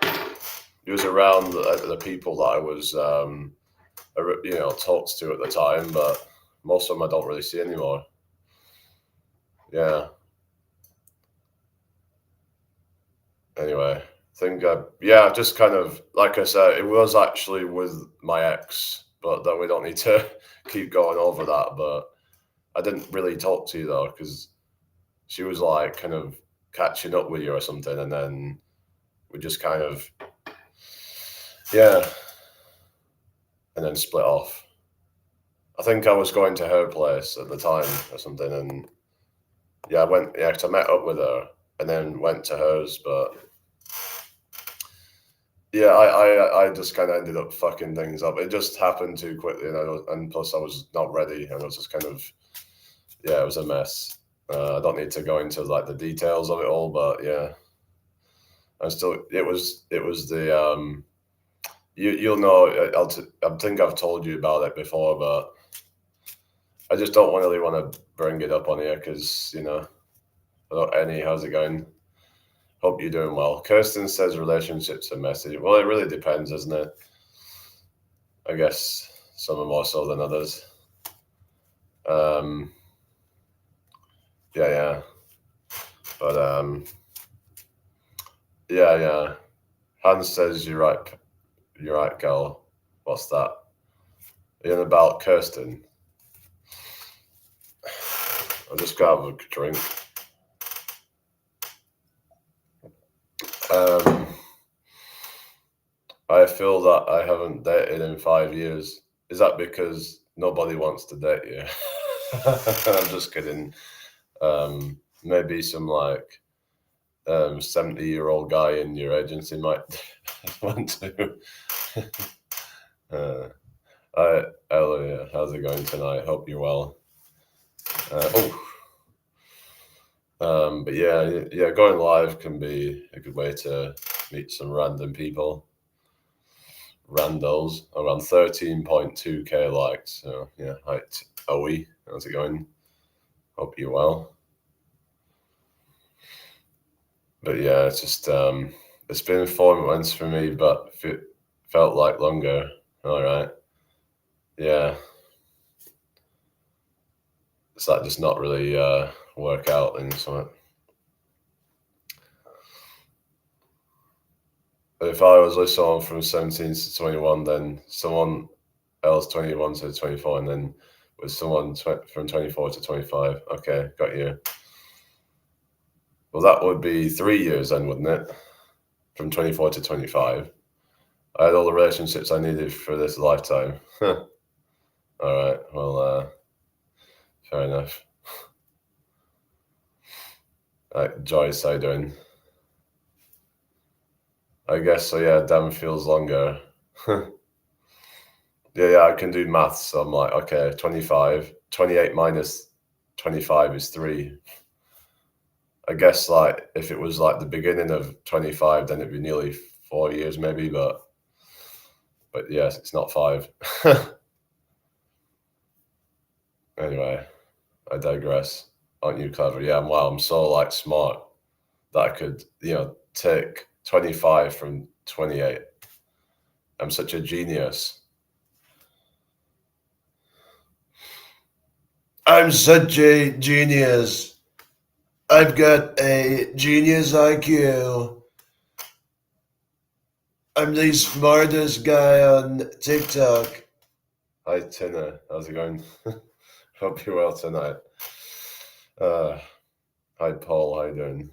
it was around the people that I was talks to at the time, but most of them I don't really see anymore. Yeah. Anyway, I think yeah, just kind of like I said, it was actually with my ex, but then we don't need to keep going over that. But I didn't really talk to you though because she was like kind of catching up with you or something, and then we just kind of yeah, and then split off. I think I was going to her place at the time or something, and yeah, I went yeah, 'cause I met up with her and then went to hers, but yeah, I just kind of ended up fucking things up. It just happened too quickly, and plus I was not ready, and it was just kind of yeah, it was a mess. I don't need to go into like the details of it all, but yeah, I still it was the you'll know I think I've told you about it before, but I just don't really want to bring it up on here because Annie, how's it going? Hope you're doing well. Kirsten says relationships are messy. Well, it really depends, isn't it? I guess some are more so than others. Um, yeah, yeah, but yeah, yeah. Hans says you're right, girl. What's that? Are you on about Kirsten? I'll just grab a drink. Um, I feel that I haven't dated in 5 years. Is that because nobody wants to date you? I'm just kidding. Maybe some like 70-year-old guy in your agency might want to. uh, Elliot, how's it going tonight? Hope you're well. But yeah, going live can be a good way to meet some random people. Randos around 13.2k likes. So yeah, hi Owie, how's it going? Hope you're well. But yeah, it's just it's been 4 months for me, but it felt like longer. All right, yeah, it's like just not really work out and something. if I was with someone from 17 to 21, then someone else 21 to 24, and then with someone from 24 to 25. Okay, got you. Well, that would be 3 years then, wouldn't it? From 24 to 25. I had all the relationships I needed for this lifetime. All right, well, fair enough. Right, Joyce, how you doing? I guess so, yeah, damn feels longer. Yeah, I can do maths. So I'm like, okay, 25, 28 minus 25 is 3. I guess like if it was like the beginning of 25, then it'd be nearly 4 years maybe, but yes, it's not 5. Anyway, I digress. Aren't you clever? Yeah, wow, I'm so like smart that I could, take 25 from 28. I'm such a genius. I'm such a genius. I've got a genius IQ. I'm the smartest guy on TikTok. Hi, Tina. How's it going? Hope you're well tonight. Hi, Paul. How you doing?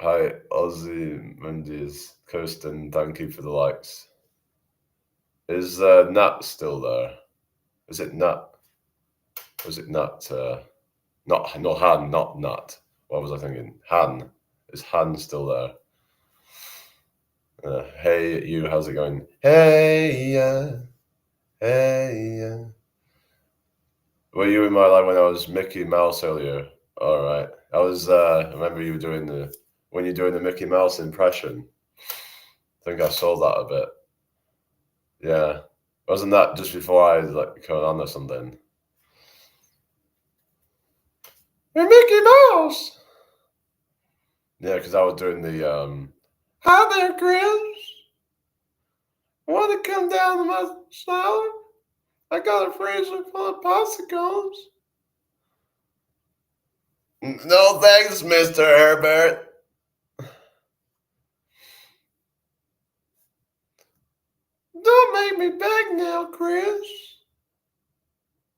Hi, Ozzy Mendes. Kirsten, thank you for the likes. Is Nat still there? Is it Nat? Was it Nat? No, Han, not Nat. What was I thinking? Han. Is Han still there? Hey, you, how's it going? Hey, hey. Were you in my life when I was Mickey Mouse earlier? All right. I remember you doing when you're doing the Mickey Mouse impression. I think I saw that a bit. Yeah. Wasn't that just before I like come on or something? You're Mickey Mouse! Yeah, because I was doing the, hi there, Chris. Want to come down to my salad? I got a freezer full of popsicles. No thanks, Mr. Herbert. Don't make me beg now, Chris.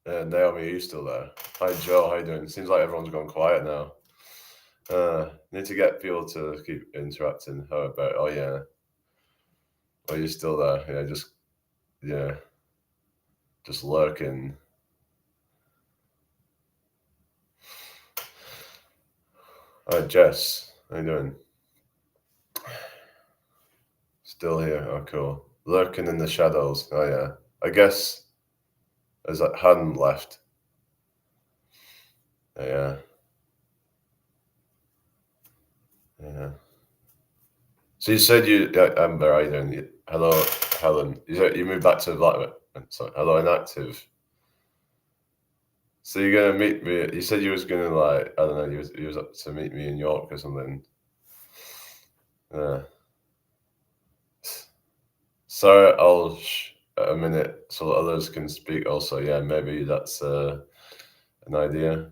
Yeah, Naomi, are you still there? Hi, Joe. How you doing? Seems like everyone's gone quiet now. Need to get people to keep interacting. How about? Oh yeah. Oh, you're still there? Yeah, just lurking. Hi, Jess. How you doing? Still here. Oh, cool. Lurking in the shadows. Oh yeah. I guess as that hadn't left. Yeah. Yeah. So you said Amber, how you doing? Hello, Helen. You said you moved back to sorry, hello, inactive. So you're gonna meet me. You said you was gonna I don't know. You was up to meet me in York or something. Yeah. So I'll a minute so others can speak. Also, yeah, maybe that's an idea.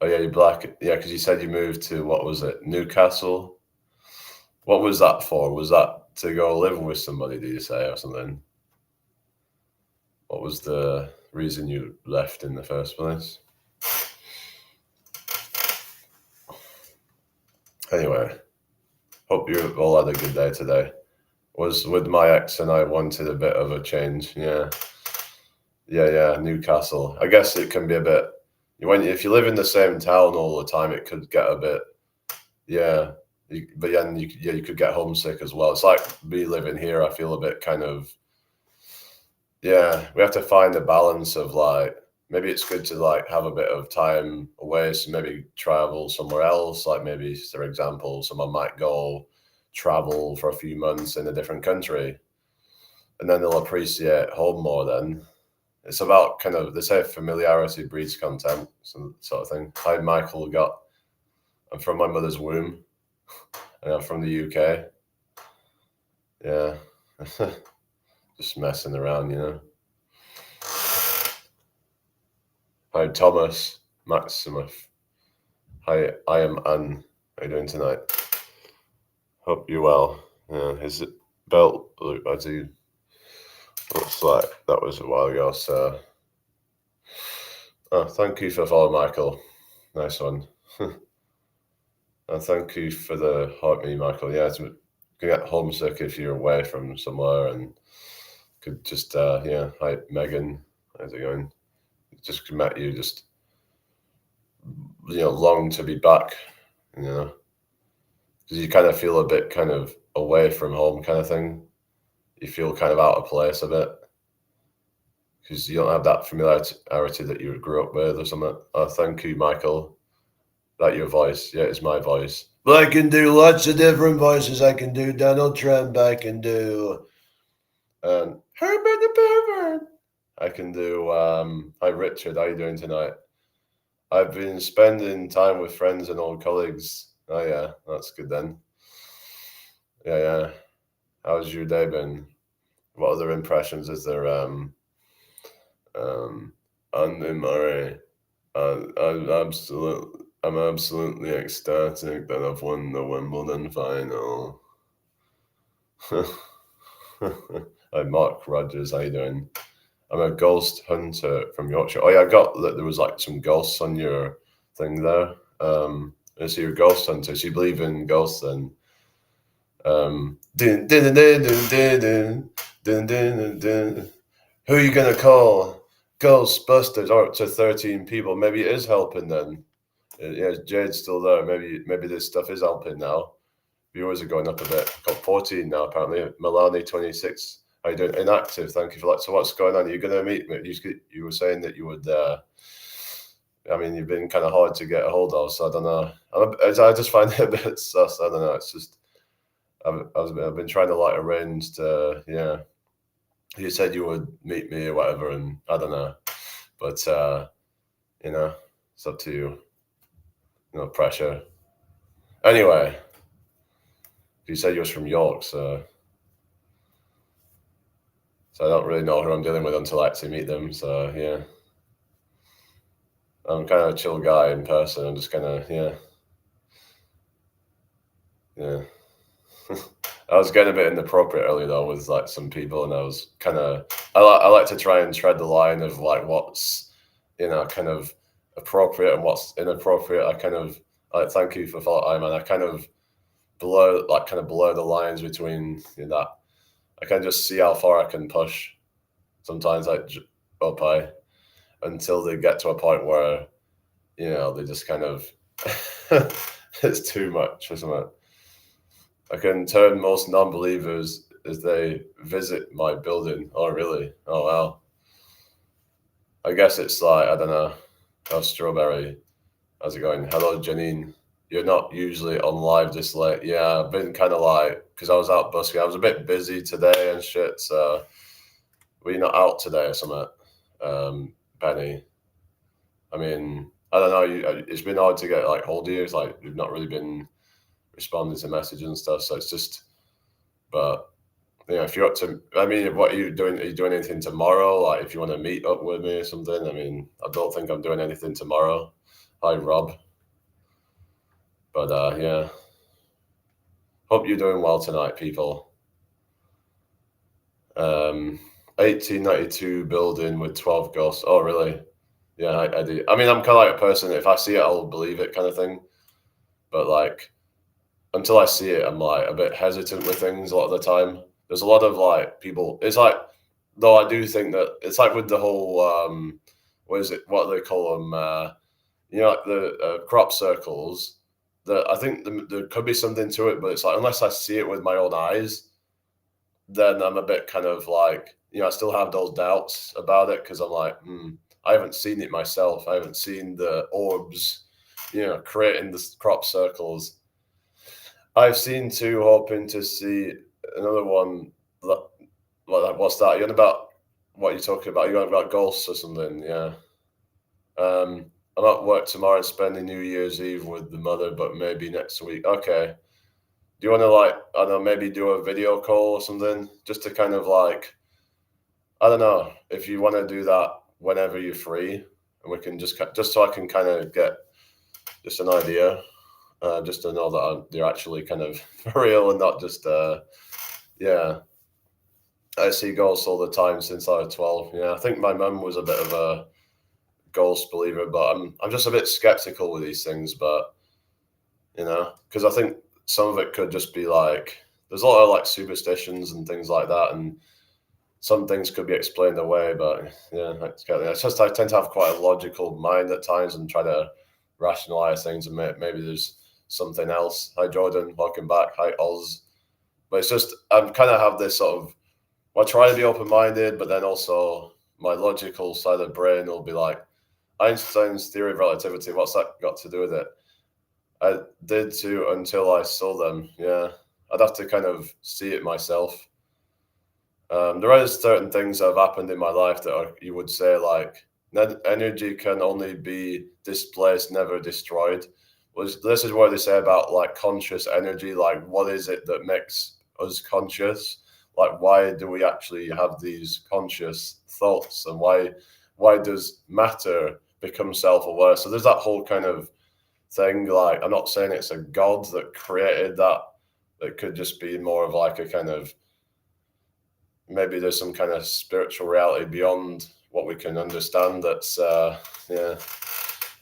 Oh yeah, you're black. Yeah, because you said you moved to what was it, Newcastle? What was that for? Was that to go live with somebody? Did you say or something? What was the reason you left in the first place? Anyway, hope you all had a good day today. Was with my ex and I wanted a bit of a change. Yeah. Newcastle. I guess it can be a bit. If you live in the same town all the time, it could get a bit. Yeah. But then you could get homesick as well. It's like me living here. I feel a bit kind of. Yeah, we have to find a balance of maybe it's good to have a bit of time away, so maybe travel somewhere else. Like maybe, for example, someone might go travel for a few months in a different country, and then they'll appreciate home more. Then it's about they say familiarity breeds contempt, some sort of thing. Hi, Michael. I'm from my mother's womb, and I'm from the UK. Yeah, just messing around, Hi, Thomas Maximoff. Hi, I am Anne. How are you doing tonight? Hope you're well. Yeah, his belt as he looks like that was a while ago. So, thank you for following, Michael. Nice one. And thank you for the heart me, Michael. Yeah, it's get homesick if you're away from somewhere and could just hi Megan, how's it going? Just met you, just long to be back, because you kind of feel a bit kind of away from home kind of thing. You feel kind of out of place a bit because you don't have that familiarity that you grew up with or something. Thank you, Michael. That your voice? Yeah, it's my voice. But I can do lots of different voices. I can do Donald Trump. I can do Herbert the Pervert. I can do hi Richard. How you doing tonight? I've been spending time with friends and old colleagues. Oh yeah, that's good then. Yeah. How's your day been? What other impressions is there? Andy Murray. I'm absolutely ecstatic that I've won the Wimbledon final. Hi, Mark Rogers, how you doing? I'm a ghost hunter from Yorkshire. Oh yeah, I got that there was like some ghosts on your thing there. So you're a ghost hunter, so you believe in ghosts then. Who are you gonna call? Ghostbusters. Oh, to 13 people. Maybe it is helping then. Yeah, Jade's still there. Maybe this stuff is helping now. Viewers are going up a bit. Got 14 now apparently. Milani 26. How you doing? Inactive. Thank you for that. So what's going on? Are you gonna meet me? You were saying that you would. You've been kind of hard to get a hold of, so I don't know. I just find it a bit sus. I don't know. It's just I've been trying to like arrange to You said you would meet me or whatever, and I don't know, but it's up to you. No pressure. Anyway, you said you was from York, so I don't really know who I'm dealing with until I actually meet them. So yeah, I'm kind of a chill guy in person. I'm just kind of yeah. I was getting a bit inappropriate earlier though with like some people, and I was kind of I like to try and tread the line of like what's kind of appropriate and what's inappropriate. I kind of like thank you for following, man. I kind of blur the lines between that. I can just see how far I can push. Sometimes up until they get to a point where they just kind of it's too much or something. I can turn most non-believers as they visit my building. Oh, really? Oh, wow. I guess it's like, I don't know. Oh, Strawberry. How's it going? Hello, Janine. You're not usually on live this late. Yeah, I've been kind of like, because I was out busking. I was a bit busy today and shit, so were you not out today or something, Benny? I mean, I don't know. It's been hard to get like hold of you. It's like you've not really been responding to messages and stuff, so it's just, but if you're up to, what are you doing? Are you doing anything tomorrow? Like, if you want to meet up with me or something? I don't think I'm doing anything tomorrow. Hi, Rob. But yeah. Hope you're doing well tonight, people. 1892 building with 12 ghosts. Oh, really? Yeah, I do. I'm kind of like a person, if I see it, I'll believe it kind of thing. But like, until I see it, I'm like a bit hesitant with things a lot of the time. There's a lot of like people. It's like, though I do think that it's like with the whole what do they call them? Like the crop circles. That I think there could be something to it, but it's like unless I see it with my own eyes, then I'm a bit kind of like I still have those doubts about it because I'm like, I haven't seen it myself. I haven't seen the orbs, creating the crop circles. I've seen two, hoping to see another one. What's that? You're on about what you're talking about? You're on about ghosts or something? Yeah. I'm at work tomorrow and spending New Year's Eve with the mother, but maybe next week. Okay. Do you want to I don't know, maybe do a video call or something, just to kind of like, I don't know, if you want to do that whenever you're free, and we can just so I can kind of get just an idea. just to know that they're actually kind of for real and not just yeah. I see ghosts all the time since I was 12. Yeah, I think my mum was a bit of a ghost believer, but I'm just a bit skeptical with these things. But because I think some of it could just be like there's a lot of like superstitions and things like that, and some things could be explained away. But yeah, it's just I tend to have quite a logical mind at times and try to rationalize things, and maybe there's something else. Hi Jordan, welcome back. Hi Oz. But it's just I'm kind of have this sort of I try to be open minded, but then also my logical side of the brain will be like Einstein's theory of relativity. What's that got to do with it? I did too until I saw them. Yeah, I'd have to kind of see it myself. There are certain things that have happened in my life that you would say like energy can only be displaced, never destroyed. This is what they say about like conscious energy. Like, what is it that makes us conscious? Like, why do we actually have these conscious thoughts, and why does matter become self-aware? So there's that whole kind of thing. Like, I'm not saying it's a god that created that. It could just be more of like a kind of maybe there's some kind of spiritual reality beyond what we can understand. That's yeah.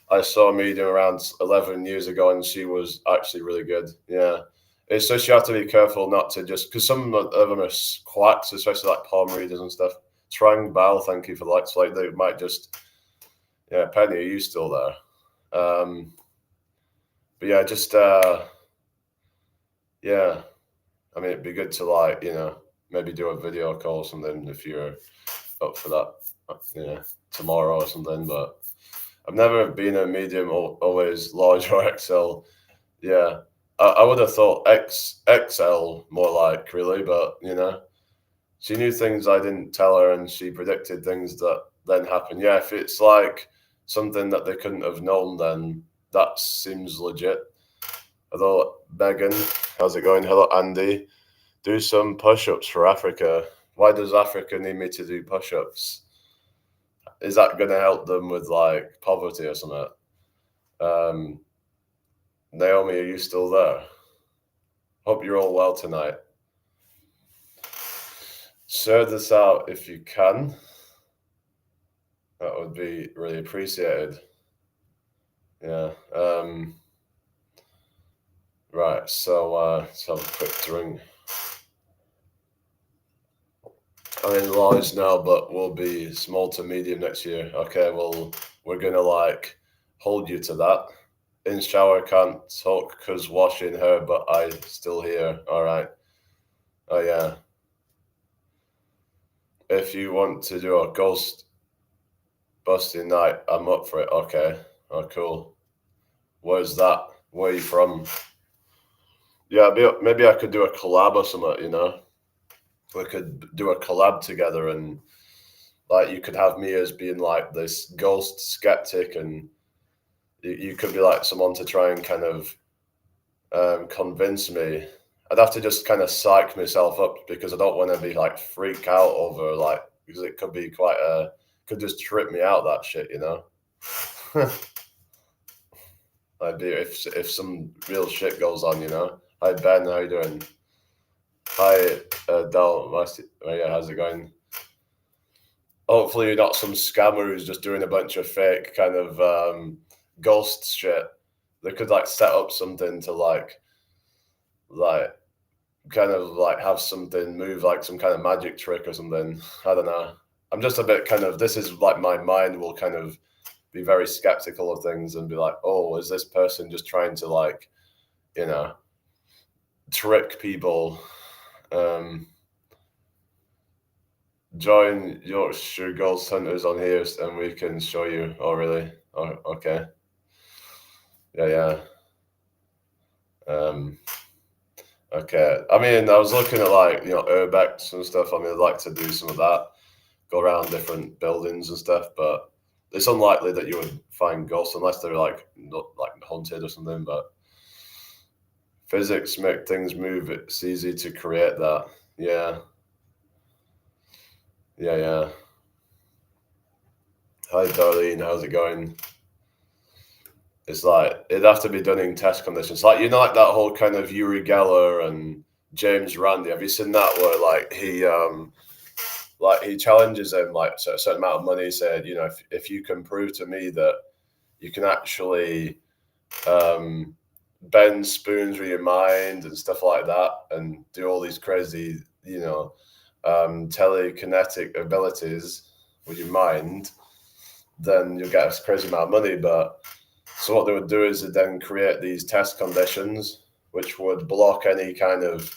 I saw a medium around 11 years ago, and she was actually really good. Yeah, it's just you have to be careful not to just because some of them are quacks, especially like palm readers and stuff. Trang Bao, thank you for the likes. Like they might just yeah. Penny, are you still there? But yeah, just yeah. I mean, it'd be good to like maybe do a video call or something if you're up for that. Yeah, tomorrow or something. But I've never been a medium, always large or XL. Yeah, I would have thought XL more like really, but she knew things I didn't tell her, and she predicted things that then happened. Yeah, if it's like something that they couldn't have known, then that seems legit. Although Megan, how's it going? Hello, Andy. Do some push-ups for Africa. Why does Africa need me to do push-ups? Is that going to help them with like poverty or something? Naomi, are you still there? Hope you're all well tonight. Share this out if you can. That would be really appreciated. Yeah. Right. So let's have a quick drink. I'm in large now, but we'll be small to medium next year. Okay. Well, we're gonna like hold you to that. In shower, can't talk because washing hair, but I still here. All right. Oh yeah. If you want to do a ghost busting night, I'm up for it. Okay. Oh, cool. Where's that? Where are you from? Yeah, maybe I could do a collab or something. We could do a collab together, and like you could have me as being like this ghost skeptic, and you could be like someone to try and kind of convince me. I'd have to just kind of psych myself up because I don't want to be like freak out over like because it could be could just trip me out that shit. I'd be if some real shit goes on. Hi Ben, how you doing? Hi Del, yeah, how's it going? Hopefully you're not some scammer who's just doing a bunch of fake kind of ghost shit. They could like set up something to like kind of like have something move like some kind of magic trick or something. I don't know. I'm just a bit kind of this is like my mind will kind of be very skeptical of things and be like, oh, is this person just trying to like, trick people? Join Yorkshire Ghost Hunters on here and we can show you. Oh, really? Oh, okay. Yeah. Okay. I mean, I was looking at like, urbex and stuff. I mean, I'd like to do some of that, go around different buildings and stuff, but it's unlikely that you would find ghosts unless they're like not like haunted or something. But physics make things move. It's easy to create that. Yeah. Yeah. Hi, Darlene. How's it going? It's like it'd have to be done in test conditions. Like like that whole kind of Uri Geller and James Randi. Have you seen that where he challenges him like a certain amount of money, said, if you can prove to me that you can actually bend spoons with your mind and stuff like that and do all these crazy, telekinetic abilities with your mind, then you'll get a crazy amount of money. But so what they would do is they'd then create these test conditions which would block any kind of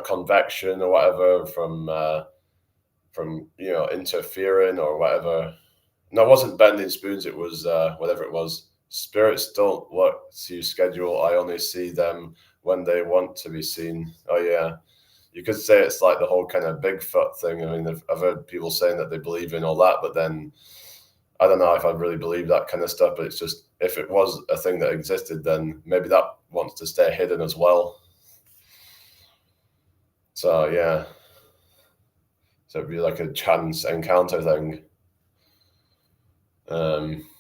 convection or whatever from interfering or whatever. No, it wasn't bending spoons. It was whatever it was. Spirits don't work to schedule. I only see them when they want to be seen. Oh yeah, you could say it's like the whole kind of Bigfoot thing. I mean, I've heard people saying that they believe in all that, but then I don't know if I really believe that kind of stuff. But it's just, if it was a thing that existed, then maybe that wants to stay hidden as well. So yeah, so it'd be like a chance encounter thing.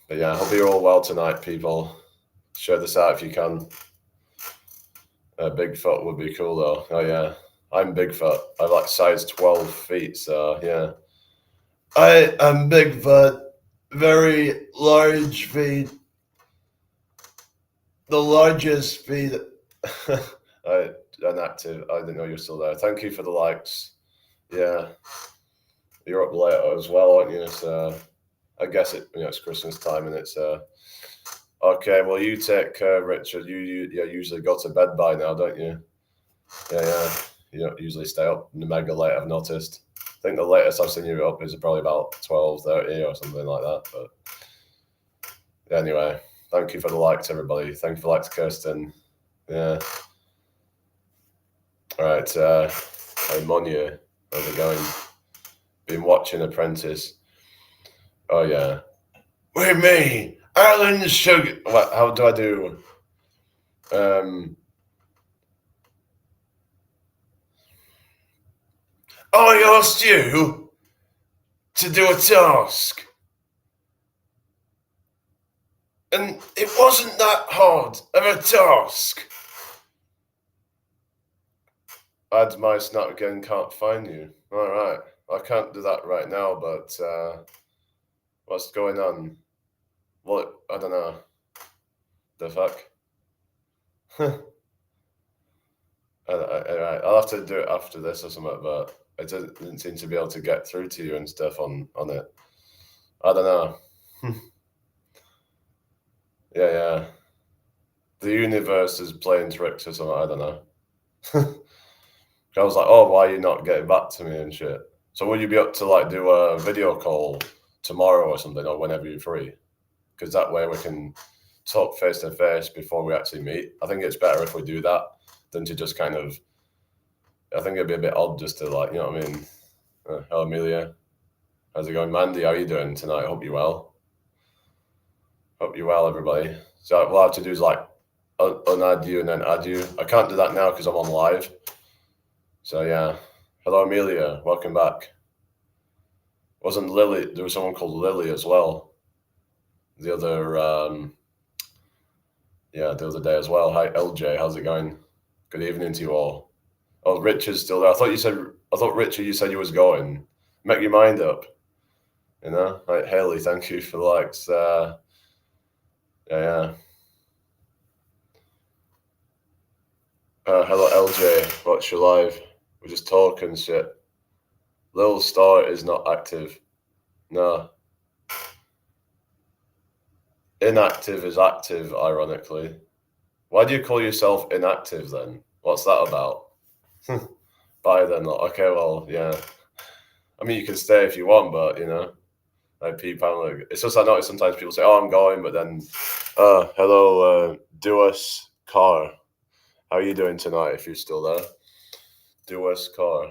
But yeah, I hope you're all well tonight, people. Share this out if you can. Bigfoot would be cool though. Oh yeah, I'm Bigfoot. I'm like size 12 feet, so yeah. I am Bigfoot. Very large feet. The largest feet. Inactive. I didn't know you were still there. Thank you for the likes. Yeah. You're up later as well, aren't you? So I guess it's Christmas time and it's okay. Well, you take care, Richard. You usually go to bed by now, don't you? Yeah. You don't usually stay up mega late, I've noticed. I think the latest I've seen you up is probably about 12:30 or something like that. But anyway, thank you for the likes, everybody. Thank you for likes, Kirsten. Yeah. All right. Hey, Monia, how's it going? Been watching Apprentice. Oh yeah. With me, Alan Sugar. What? How do I do? I asked you to do a task, and it wasn't that hard of a task. Add my snap again. Can't find you. All right. I can't do that right now, but what's going on? Well, I don't know. The fuck? Alright, I'll have to do it after this or something, but I didn't seem to be able to get through to you and stuff on it. I don't know. Yeah. The universe is playing tricks or something, I don't know. I was like, oh, why are you not getting back to me and shit? So will you be up to like do a video call tomorrow or something, or whenever you're free? Because that way we can talk face to face before we actually meet. I think it's better if we do that than to just kind of, I think it'd be a bit odd just to like, you know what I mean? Hello, Amelia. How's it going? Mandy, how are you doing tonight? Hope you're well. Hope you're well, everybody. So what we'll have to do is like unadd you and then add you. I can't do that now because I'm on live. So yeah. Hello, Amelia. Welcome back. Wasn't Lily? There was someone called Lily as well. The other day as well. Hi, LJ. How's it going? Good evening to you all. Oh, Richard's still there. I thought Richard, you said you was going. Make your mind up. You know? Right, Haley, thank you for the likes. Yeah. Hello, LJ. Watch your live. We're just talking shit. Little Star is not active. No. Inactive is active, ironically. Why do you call yourself inactive then? What's that about? Bye then. Okay, well, yeah. I mean, you can stay if you want, but, like people, it's just I notice sometimes people say, oh, I'm going, but then, hello, Duas Car. How are you doing tonight if you're still there? Duas Car,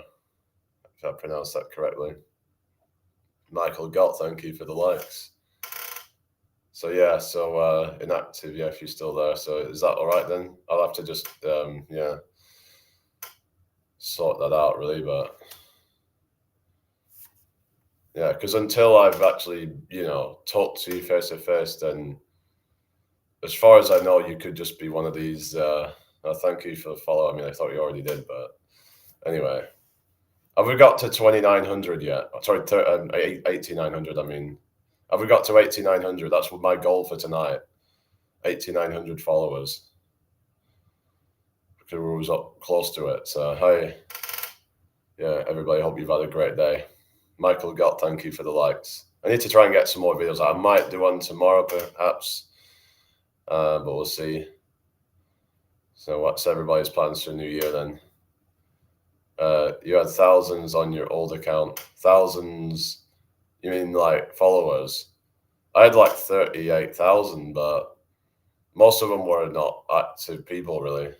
if I pronounced that correctly. Michael Gott, thank you for the likes. So yeah, inactive, yeah, if you're still there. So is that all right then? I'll have to just sort that out really, but yeah, because until I've actually, talked to you face to face, then as far as I know, you could just be one of these. Thank you for the follow. I mean, I thought you already did, but anyway. Have we got to 2,900 yet? Sorry, 8,900. I mean, have we got to 8,900? That's my goal for tonight. 8,900 followers. Because we was up close to it. So, hi. Yeah, everybody, hope you've had a great day. Michael Gott, thank you for the likes. I need to try and get some more videos. I might do one tomorrow, perhaps. But we'll see. So what's everybody's plans for New Year then? You had thousands on your old account. Thousands, you mean like followers? I had like 38,000, but most of them were not active people, really.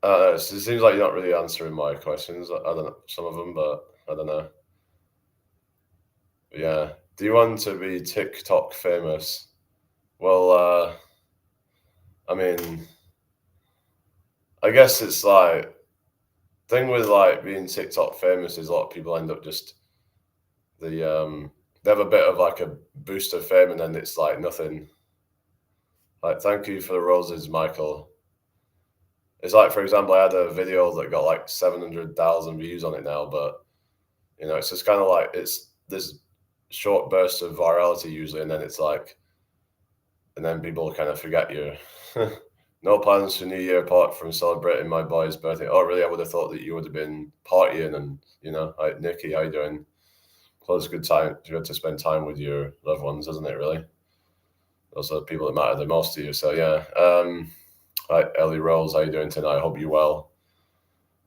So it seems like you're not really answering my questions. I don't know, some of them, but I don't know. Yeah. Do you want to be TikTok famous? Well, I mean, I guess it's like, thing with like being TikTok famous is a lot of people end up just they have a bit of like a boost of fame and then it's like nothing. Like, thank you for the roses, Michael. It's like, for example, I had a video that got like 700,000 views on it now, but you know, it's just kind of like it's this short burst of virality usually, and then it's like, and then people kind of forget you. No plans for New Year apart from celebrating my boy's birthday. Oh, really? I would have thought that you would have been partying and, you know, like, Nikki, how you doing? So it's a good time. It's good to spend time with your loved ones, isn't it, really? Those are the people that matter the most to you. So, yeah. Right, Ellie Rose, how you doing tonight? I hope you're well.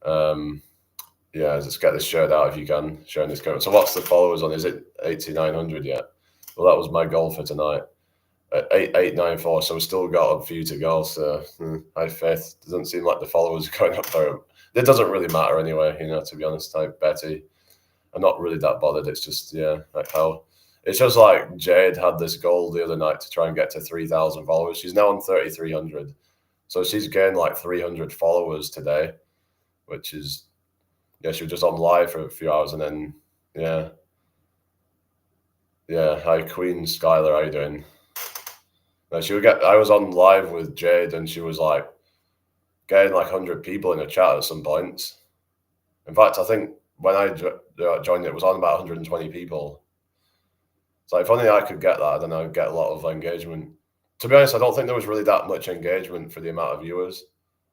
Yeah, just get this shared out if you can, sharing this comment. So what's the followers on? Is it 8,900 yet? Well, that was my goal for tonight. 894, so we've still got a few to go. So I have faith. Doesn't seem like the followers are going up there. It doesn't really matter anyway, you know, to be honest. Like Betty, I'm not really that bothered. It's just, yeah, like how it's just like Jade had this goal the other night to try and get to 3,000 followers. She's now on 3,300. So she's gained like 300 followers today, which is, yeah, she was just on live for a few hours and then, yeah. Yeah, hi, Queen Skylar, how you doing? I was on live with Jade and she was like getting like 100 people in a chat at some points. In fact, I think when I joined it was on about 120 people. So if only I could get that, then I'd get a lot of engagement. To be honest, I don't think there was really that much engagement for the amount of viewers.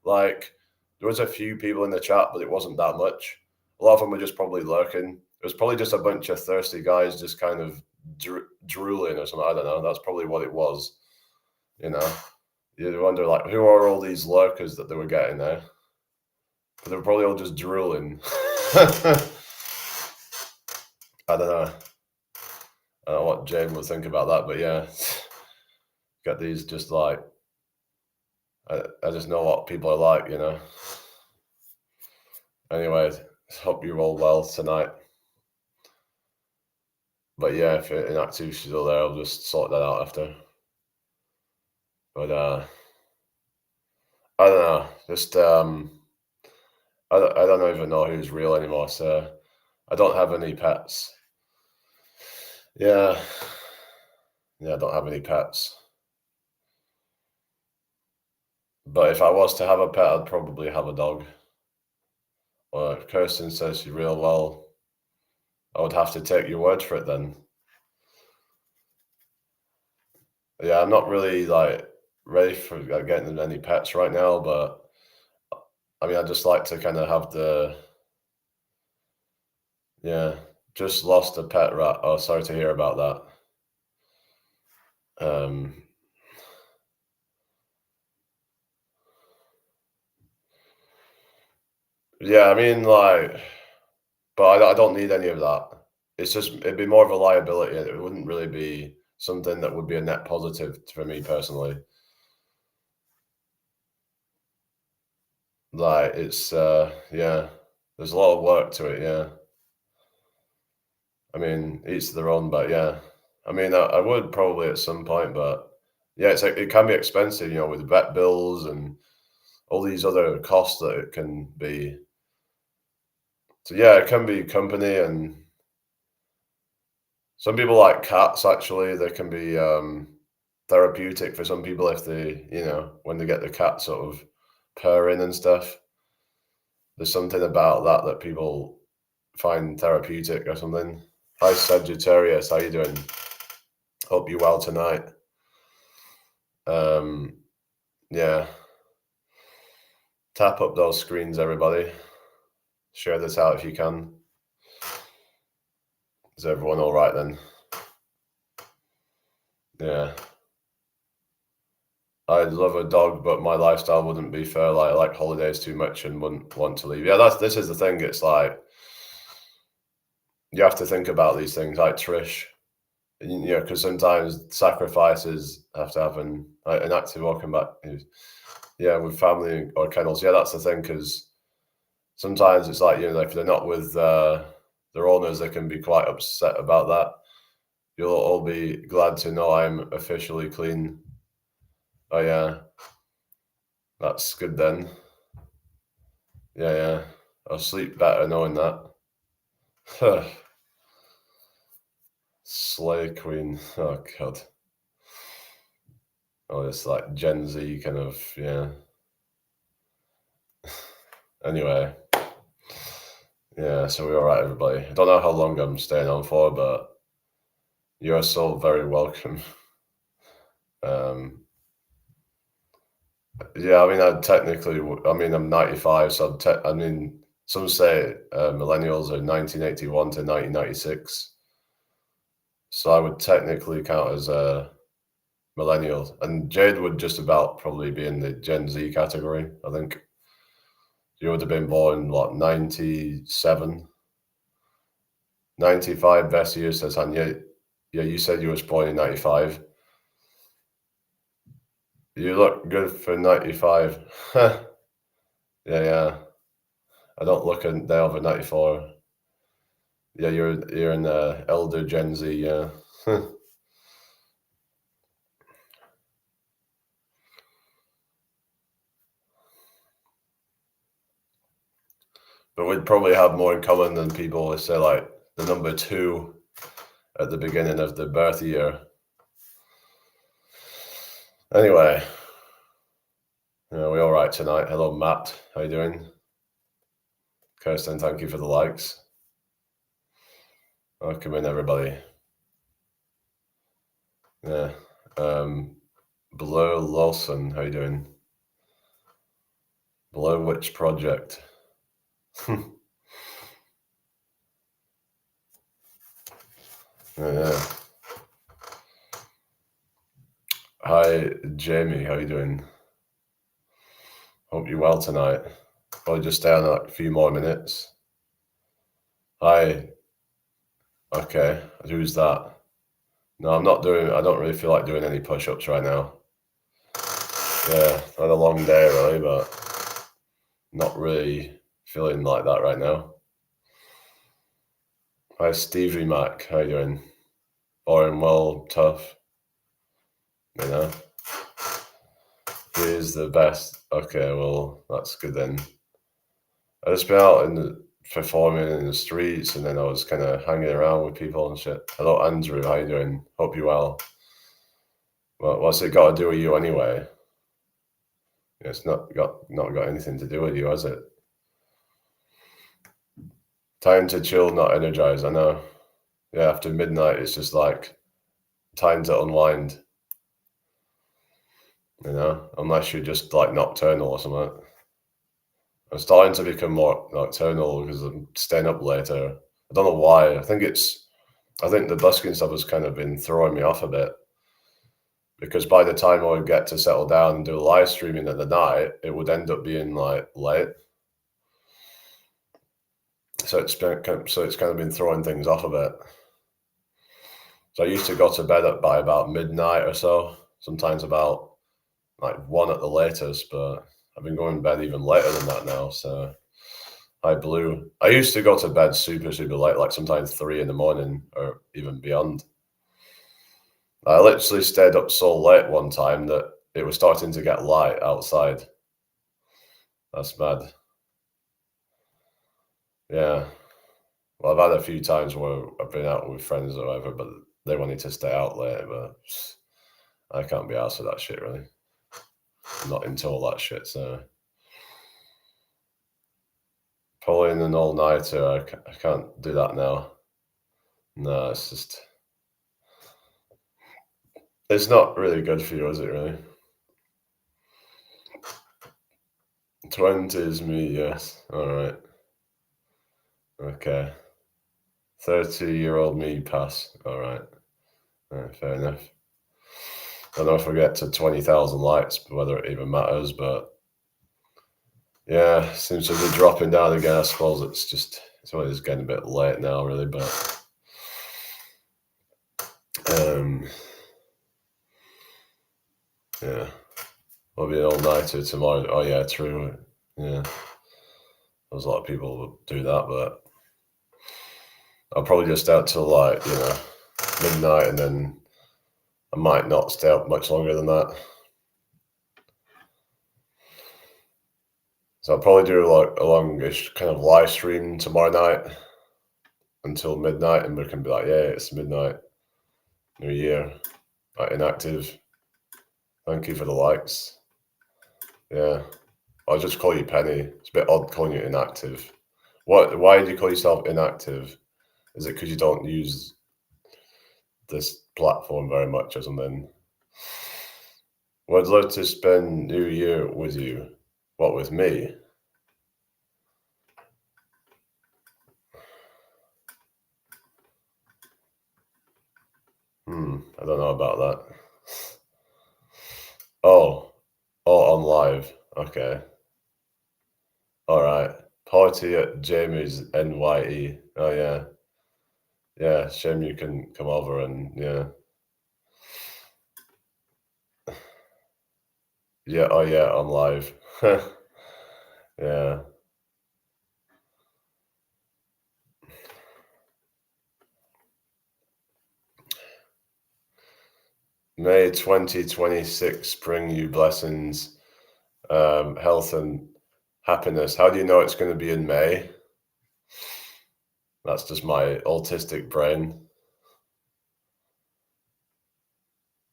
Like, there was a few people in the chat, but it wasn't that much. A lot of them were just probably lurking. It was probably just a bunch of thirsty guys just kind of drooling or something. I don't know. That's probably what it was. You know, you wonder like who are all these lurkers that they were getting there? But they were probably all just drooling. I don't know. I don't know what Jane would think about that, but yeah, get these just like I just know what people are like, you know. Anyway, hope you're all well tonight. But yeah, if inactive still there, I'll just sort that out after. But I don't know. Just I don't even know who's real anymore. So I don't have any pets. Yeah, I don't have any pets. But if I was to have a pet, I'd probably have a dog. Or if Kirsten says she's real, well, I would have to take your word for it then. Yeah, I'm not really like ready for getting any pets right now, but I mean, I just like to kind of have just lost a pet rat. Oh, sorry to hear about that. Yeah, I mean, like, but I don't need any of that. It's just, it'd be more of a liability. It wouldn't really be something that would be a net positive for me personally. Like, it's, yeah, there's a lot of work to it, yeah. I mean, each to their own, but yeah. I mean, I would probably at some point, but yeah, it's like, it can be expensive, you know, with vet bills and all these other costs that it can be. So yeah, it can be company, and some people like cats, actually. They can be, therapeutic for some people if they, when they get the cat sort of purring and stuff. There's something about that people find therapeutic or something. Hi Sagittarius, how you doing? Hope you're well tonight. Yeah. Tap up those screens, everybody. Share this out if you can. Is everyone all right then? Yeah. I'd love a dog, but my lifestyle wouldn't be fair. Like, I like holidays too much and wouldn't want to leave. Yeah, this is the thing. It's like you have to think about these things, like Trish. Because sometimes sacrifices have to happen. An active welcome back. Yeah, with family or kennels. Yeah, that's the thing. Because sometimes it's like if they're not with their owners, they can be quite upset about that. You'll all be glad to know I'm officially clean. Oh yeah, that's good then. Yeah. I'll sleep better knowing that. Slay Queen. Oh god. Oh, it's like Gen Z kind of, yeah. Anyway. Yeah, so we're alright, everybody. I don't know how long I'm staying on for, but you are so very welcome. Yeah, I mean, I'm 95, so some say millennials are 1981 to 1996. So I would technically count as a millennial. And Jade would just about probably be in the Gen Z category, I think. You would have been born, 97? 95, best year, says Han. Yeah, you said you was born in 95. You look good for 95. Yeah. I don't look a day over 94. Yeah, you're an elder Gen Z, yeah. But we'd probably have more in common than people would say, like the number 2 at the beginning of the birth year. Anyway, we all right tonight? Hello, Matt. How you doing? Kirsten, thank you for the likes. Welcome in, everybody. Yeah. Blur Lawson, how you doing? Blur Witch Project. Yeah. Hi, Jamie. How you doing? Hope you're well tonight. I'll just stay on a few more minutes. Hi. Okay. Who's that? No, I don't really feel like doing any push-ups right now. Yeah, I had a long day really, but not really feeling like that right now. Hi, Stevie Mac. How you doing? Boring, well, tough. He is the best. Okay, well, that's good then. I just been out performing in the streets, and then I was kind of hanging around with people and shit. Hello, Andrew. How you doing? Hope you're well. Well, what's it got to do with you anyway? It's not got anything to do with you, has it? Time to chill, not energize. I know. Yeah, after midnight, it's just like time to unwind. Unless you're just like nocturnal or something. I'm starting to become more nocturnal because I'm staying up later. I don't know why. I think the busking stuff has kind of been throwing me off a bit. Because by the time I would get to settle down and do live streaming at the night, it would end up being like late. So it's kind of been throwing things off a bit. So I used to go to bed by about midnight or so, sometimes about like 1 at the latest, but I've been going to bed even later than that now. So I used to go to bed super, super late, like sometimes 3 in the morning or even beyond. I literally stayed up so late one time that it was starting to get light outside. That's bad. Yeah. Well, I've had a few times where I've been out with friends or whatever, but they wanted to stay out late. But I can't be arsed with that shit, really. I'm not into all that shit, so. Pulling an all-nighter, I can't do that now. No, it's just... It's not really good for you, is it, really? 20 is me, yes. Alright. Okay. 30-year-old me, pass. Alright. Fair enough. I don't know if I get to 20,000 likes, whether it even matters, but... Yeah, seems to be dropping down again. I suppose it's only just getting a bit late now, really, but... Yeah. I'll be an all-nighter tomorrow. Oh, yeah, true. Yeah. There's a lot of people who do that, but... I'll probably just stay out till, like, midnight, and then I might not stay up much longer than that. So I'll probably do, like, a longish kind of live stream tomorrow night until midnight, and we can be like, yeah, it's midnight. New Year. Inactive. Thank you for the likes. Yeah. I'll just call you Penny. It's a bit odd calling you inactive. Why do you call yourself inactive? Is it because you don't use this platform very much or something? Well, I'd love to spend New Year with you. What, with me? I don't know about that. Oh, on live. Okay. All right. Party at Jamie's NYE. Oh, yeah. Yeah, shame you can come over and, yeah. Yeah, oh, yeah, on live. Yeah. May 2026 bring you blessings, health and happiness. How do you know it's going to be in May? That's just my autistic brain.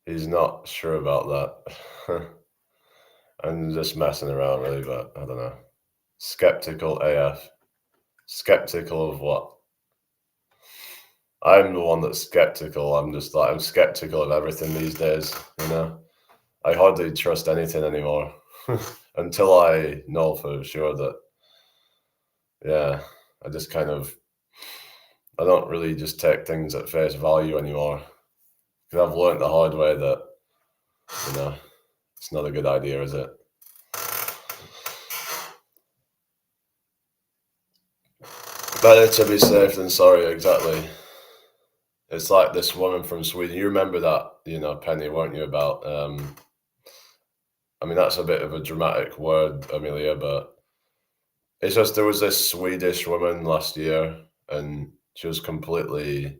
He's not sure about that. I'm just messing around, really, but I don't know. Skeptical AF. Skeptical of what? I'm the one that's skeptical. I'm skeptical of everything these days, I hardly trust anything anymore until I know for sure that, yeah, I just kind of, I don't really just take things at face value anymore. Because I've learned the hard way that, it's not a good idea, is it? Better to be safe than sorry, exactly. It's like this woman from Sweden. You remember that, Penny, weren't you, about, I mean, that's a bit of a dramatic word, Amelia, but it's just there was this Swedish woman last year, and she was completely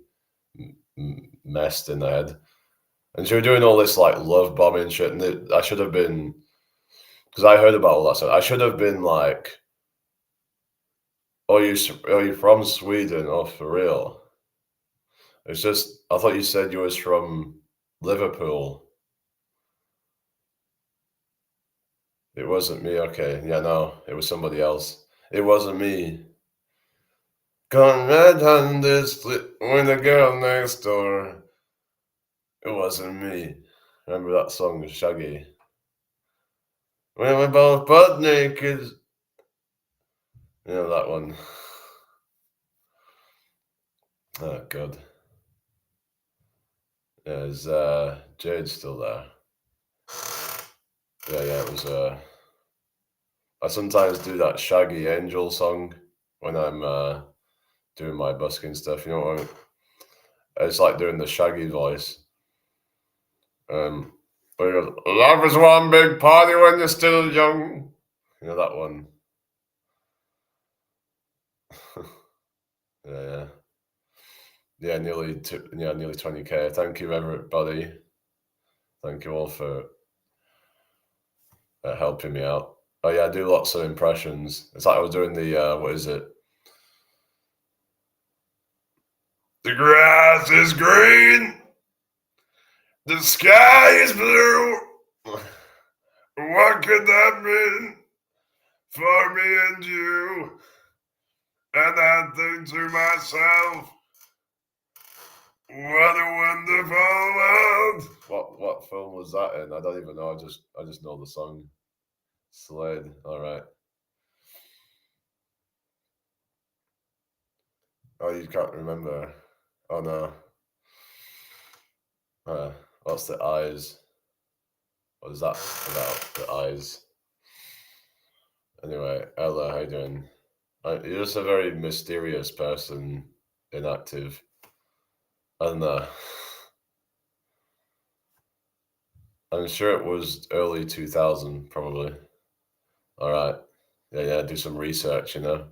messed in the head. And she was doing all this, like, love bombing shit, and I should have been, because I heard about all that stuff, I should have been like, oh, you from Sweden? Oh, for real? It's just, I thought you said you was from Liverpool. It wasn't me, okay. Yeah, no, it was somebody else. It wasn't me. Gone red-handed, split with the girl next door. It wasn't me. Remember that song, Shaggy? When we're both butt naked. That one. Oh, God. Yeah, is Jade still there? Yeah, it was, I sometimes do that Shaggy Angel song when I'm doing my busking stuff, you know what I mean? It's like doing the Shaggy voice. But he goes, love is one big party when you're still young. You know that one? Yeah. Yeah, nearly 20K. Thank you, everybody. Thank you all for helping me out. Oh yeah, I do lots of impressions. It's like I was doing the what is it? The grass is green. The sky is blue. What could that mean for me and you? And I think to myself, what a wonderful world. What film was that in? I don't even know. I just know the song. Slade. All right. Oh, you can't remember. Oh no. What's the eyes? What is that about? The eyes. Anyway, Ella, how you doing? You're just a very mysterious person, inactive. I don't know. I'm sure it was early 2000, probably. All right. Yeah, do some research, do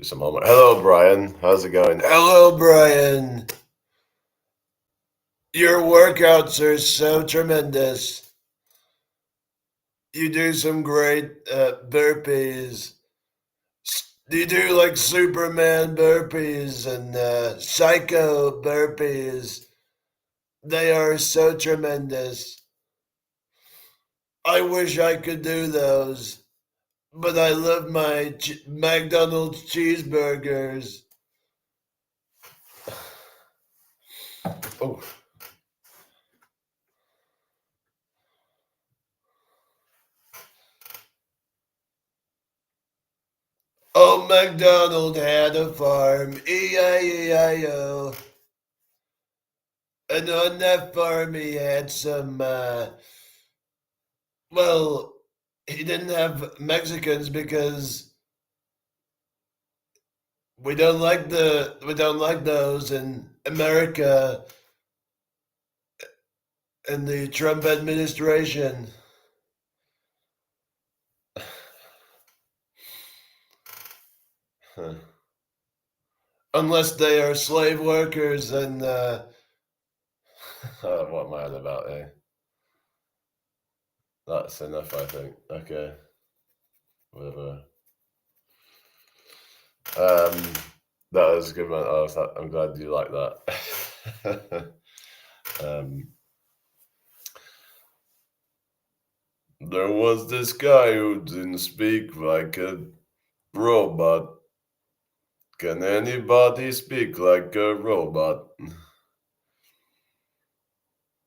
some homework. Hello, Brian. How's it going? Hello, Brian. Your workouts are so tremendous. You do some great burpees. You do like Superman burpees and psycho burpees. They are so tremendous. I wish I could do those, but I love my McDonald's cheeseburgers. Oh. Old MacDonald had a farm, E-I-E-I-O. And on that farm he had some, well, he didn't have Mexicans because we don't like those in America in the Trump administration. Huh. Unless they are slave workers and what am I on about, eh? That's enough, I think. Okay. Whatever. That was a good one. I'm glad you like that. There was this guy who didn't speak like a robot. Can anybody speak like a robot?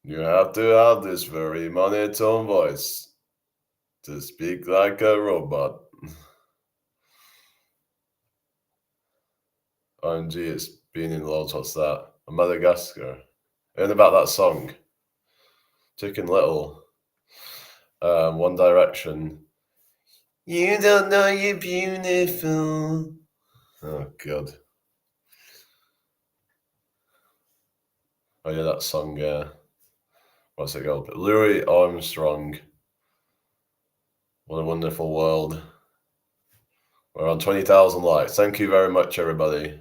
You have to have this very monotone voice to speak like a robot. OMG, it's been in loads. What's that? Madagascar. And about that song. Chicken Little. One Direction. You don't know you're beautiful. Oh, God. Oh, yeah, that song, what's it called? Louis Armstrong. What a wonderful world. We're on 20,000 likes. Thank you very much, everybody.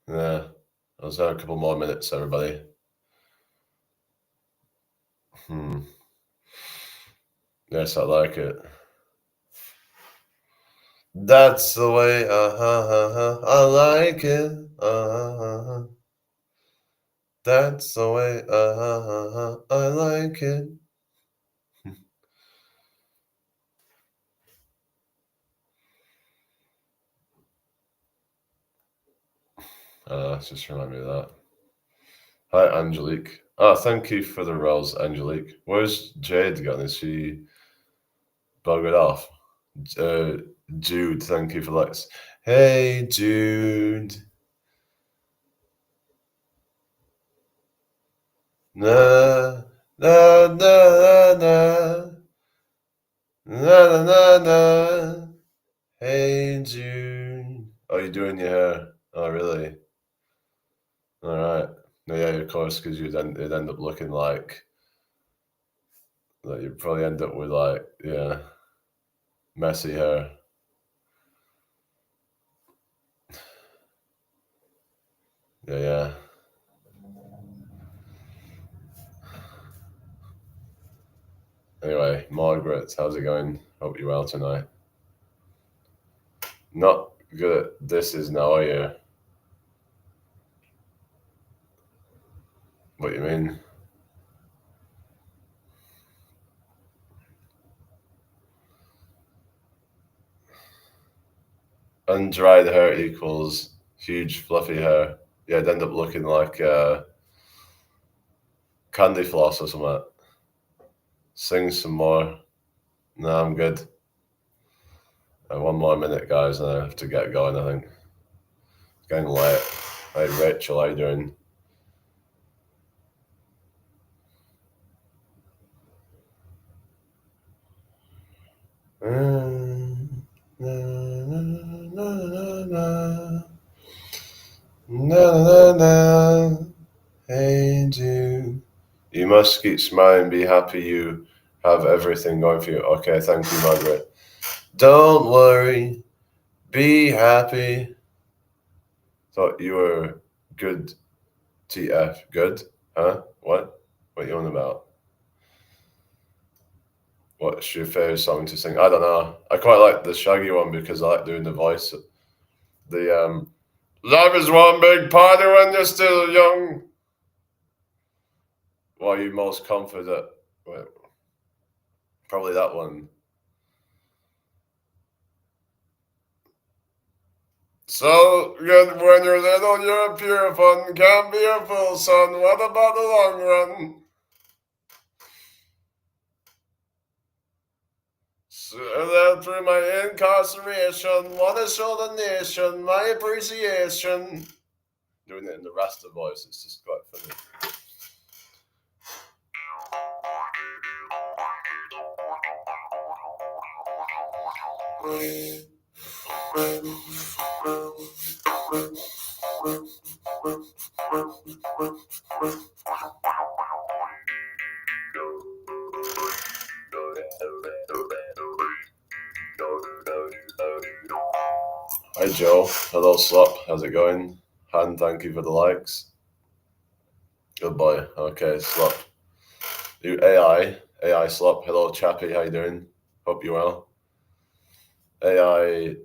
Yeah, I'll have a couple more minutes, everybody. Yes, I like it. That's the way, I like it, That's the way, I like it. Just remind me of that. Hi, Angelique. Thank you for the rose, Angelique. Where's Jade gone? Is she buggered off? Jude, thank you for likes. Hey, Jude. Na, na, na, na. Na, na, na, na. Hey, Jude. Oh, you're doing your hair. Oh, really? All right. No, yeah, of course, because it'd end up looking like that. You'd probably end up with messy hair. Yeah. Anyway, Margaret, how's it going? Hope you're well tonight. Not good at this is now, are you? What you mean? Undried hair equals huge fluffy hair. Yeah, it'd end up looking like candy floss or something. Sing some more. No, I'm good. One more minute, guys, and I have to get going, I think. It's getting late. Hey, Rachel, how you doing? Hey, dude. You must keep smiling, be happy you have everything going for you. Okay, thank you, Margaret. Don't worry, be happy. Thought you were good, TF. Good? Huh? What? What you on about? What's your favourite song to sing? I don't know. I quite like the Shaggy one because I like doing the voice. The life is one big party when you're still young. What are you most confident? Wait, probably that one. So good when you're little, you're pure fun. Can't be a fool, son. What about the long run? So through my incarceration, wanna show the nation my appreciation. Doing it in the Rasta voice, it's just quite funny. Hi Joe, hello Slop, how's it going? Han, thank you for the likes. Good boy. Okay, Slop. You AI Slop. Hello Chappie, how you doing? Hope you well. AI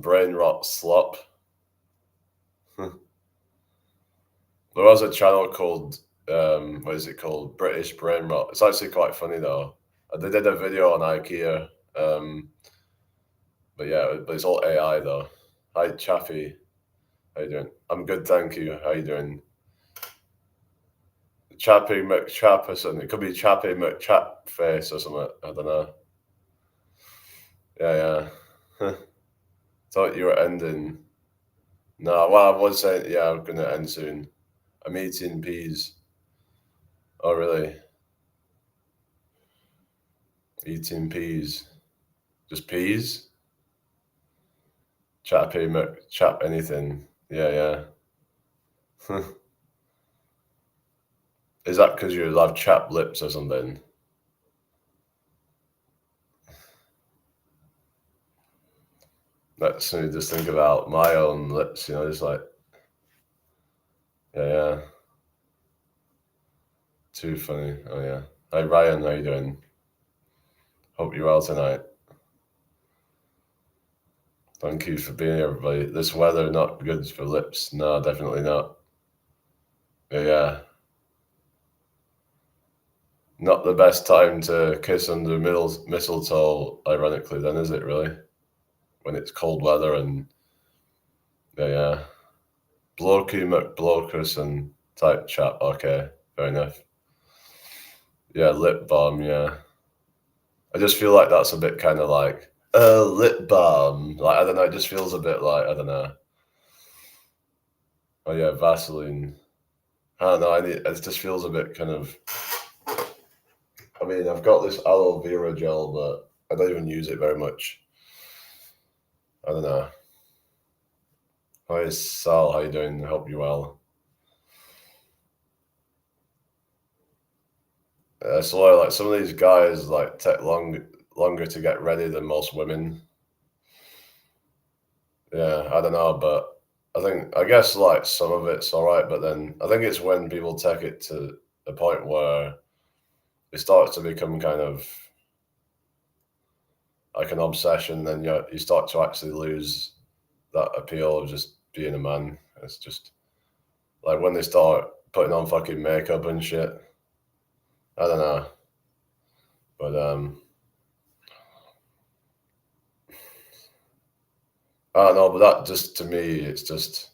brain rot Slop. There was a channel called what is it called? British Brain Rot. It's actually quite funny though. They did a video on IKEA. But yeah, but it's all AI though. Hi Chappie. How you doing? I'm good, thank you. How you doing? Chappie McChapperson. It could be Chappie McChapface or something. I don't know. Yeah. Thought you were ending. No, well, I was saying, yeah, I'm going to end soon. I'm eating peas. Oh, really? Eating peas. Just peas? Chappie McChap anything. Yeah. Is that because you have chapped lips or something? Let's me just think about my own lips, just like, yeah. Too funny. Oh, yeah. Hi, Ryan, how you doing? Hope you're well tonight. Thank you for being here, everybody. This weather not good for lips. No, definitely not. Yeah. Not the best time to kiss under mistletoe, ironically, then, is it really? When it's cold weather and yeah. Blokey McBlokus and type chat. Okay, fair enough. Yeah, lip balm, yeah. I just feel like that's a bit kind of like, lip balm. Like, I don't know, it just feels a bit like, I don't know. Oh yeah, Vaseline. I don't know, it just feels a bit kind of, I mean, I've got this aloe vera gel, but I don't even use it very much. I don't know. Hi, Sal, how you doing? I hope you're well. So like some of these guys like take longer to get ready than most women. Yeah, I don't know, but I guess like some of it's all right, but then I think it's when people take it to a point where it starts to become kind of like an obsession, then you start to actually lose that appeal of just being a man. It's just like when they start putting on fucking makeup and shit. I don't know. But I don't know, but that just, to me, it's just,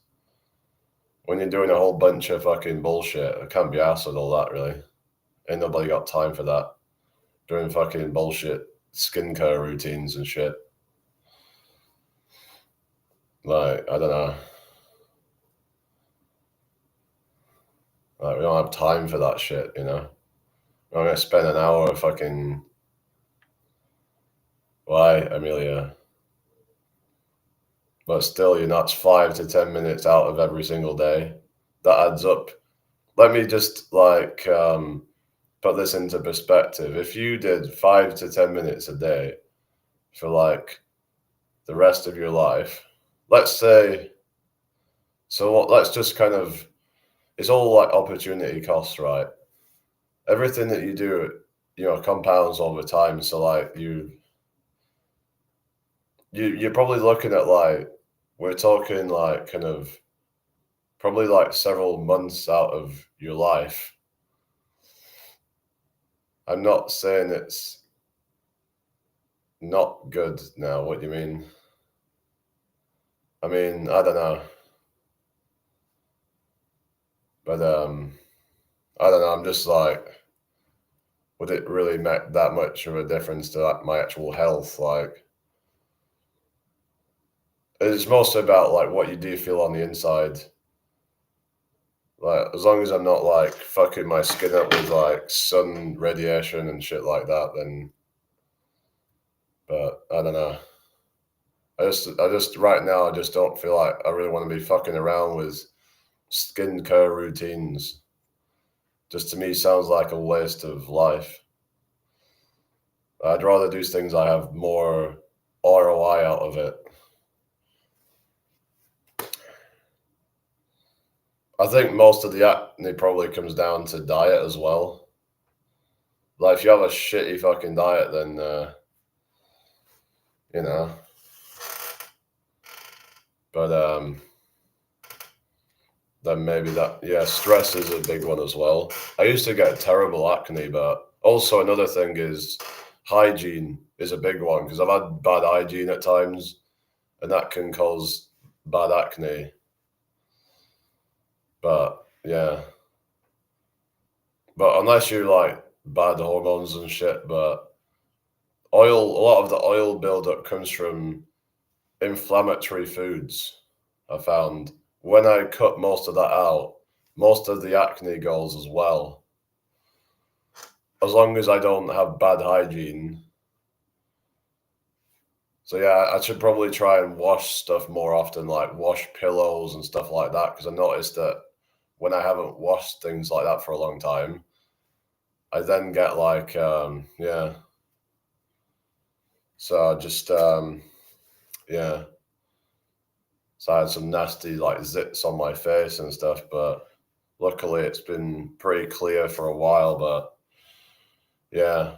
when you're doing a whole bunch of fucking bullshit, I can't be arsed with all that, really. Ain't nobody got time for that. Doing fucking bullshit skincare routines and shit. Like, I don't know. Like, we don't have time for that shit, you know? I'm gonna spend an hour fucking... Why, Amelia? But still, you know, that's 5 to 10 minutes out of every single day. That adds up. Let me just, like, put this into perspective. If you did 5 to 10 minutes a day for, like, the rest of your life, let's say... So what, let's just kind of... It's all, like, opportunity costs, right? Everything that you do, you know, compounds over time. So, like, you're probably looking at, like, we're talking, like, kind of probably, like, several months out of your life. I'm not saying it's not good now. What do you mean? I mean, I don't know. But, I don't know. I'm just like, would it really make that much of a difference to, like, my actual health? Like, it's mostly about, like, what you do feel on the inside. Like, as long as I'm not, like, fucking my skin up with, like, sun radiation and shit like that, then... But, I don't know. I just, right now, I just don't feel like I really want to be fucking around with skincare routines. Just, to me, sounds like a waste of life. I'd rather do things I have more ROI out of it. I think most of the acne probably comes down to diet as well. Like, if you have a shitty fucking diet, then, you know. But, then maybe that, yeah, stress is a big one as well. I used to get terrible acne, but also another thing is hygiene is a big one, because I've had bad hygiene at times, and that can cause bad acne. But, yeah. But unless you're, like, bad hormones and shit, but a lot of the oil buildup comes from inflammatory foods, I found. When I cut most of that out, most of the acne goes as well. As long as I don't have bad hygiene. So yeah, I should probably try and wash stuff more often, like wash pillows and stuff like that, because I noticed that when I haven't washed things like that for a long time, I then get, like, yeah. So I just, yeah. So I had some nasty, like, zits on my face and stuff, but luckily it's been pretty clear for a while. But yeah,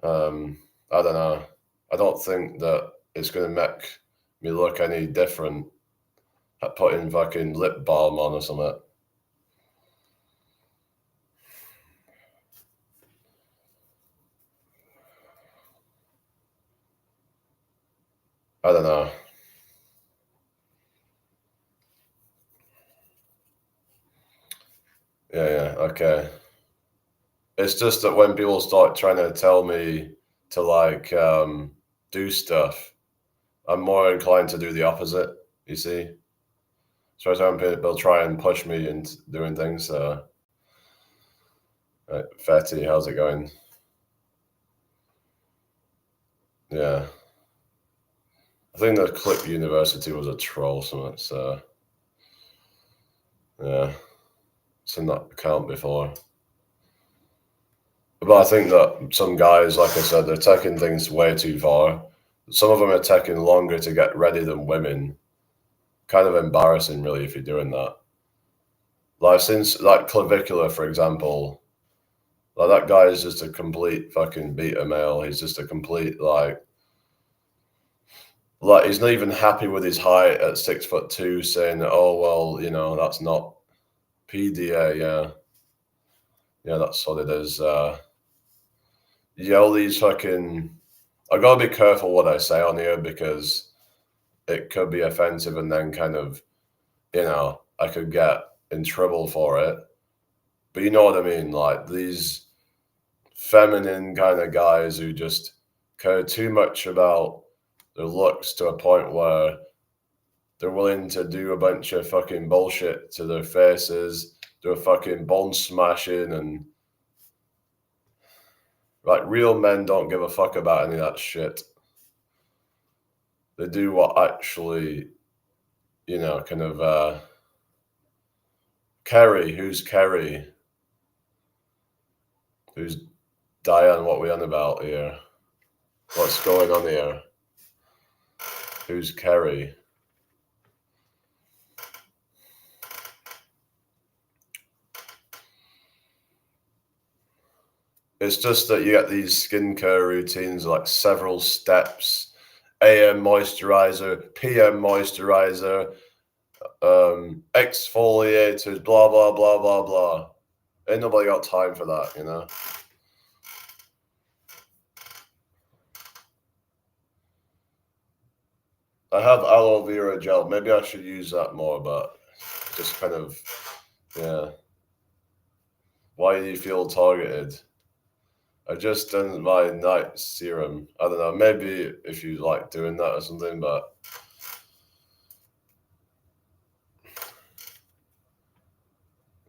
I don't know. I don't think that it's going to make me look any different at putting fucking lip balm on or something. I don't know. Yeah, okay. It's just that when people start trying to tell me to, like, do stuff, I'm more inclined to do the opposite, you see? So they'll try and push me into doing things. Right, Fatty, how's it going? Yeah. I think the Clip University was a troll, something. So, yeah. Seen that account before. But I think that some guys, like I said, they're taking things way too far. Some of them are taking longer to get ready than women. Kind of embarrassing, really, if you're doing that. Like, since, like, clavicular, for example, like, that guy is just a complete fucking beta male. He's just a complete, like, he's not even happy with his height at 6'2", saying, oh, well, you know, that's not PDA, yeah, that's what it is. Yeah, all these fucking. I gotta be careful what I say on here because it could be offensive, and then kind of, I could get in trouble for it. But you know what I mean, like these feminine kind of guys who just care too much about their looks to a point where they're willing to do a bunch of fucking bullshit to their faces, do a fucking bone smashing, and like real men don't give a fuck about any of that shit. They do what actually, kind of Kerry, who's Kerry? Who's Diane? What we on about here? What's going on here? Who's Kerry? It's just that you get these skincare routines, like several steps: AM moisturizer, PM moisturizer, exfoliators, blah blah blah blah blah. Ain't nobody got time for that, I have aloe vera gel. Maybe I should use that more, but just kind of, yeah. Why do you feel targeted? I just done my night serum. I don't know. Maybe if you like doing that or something, but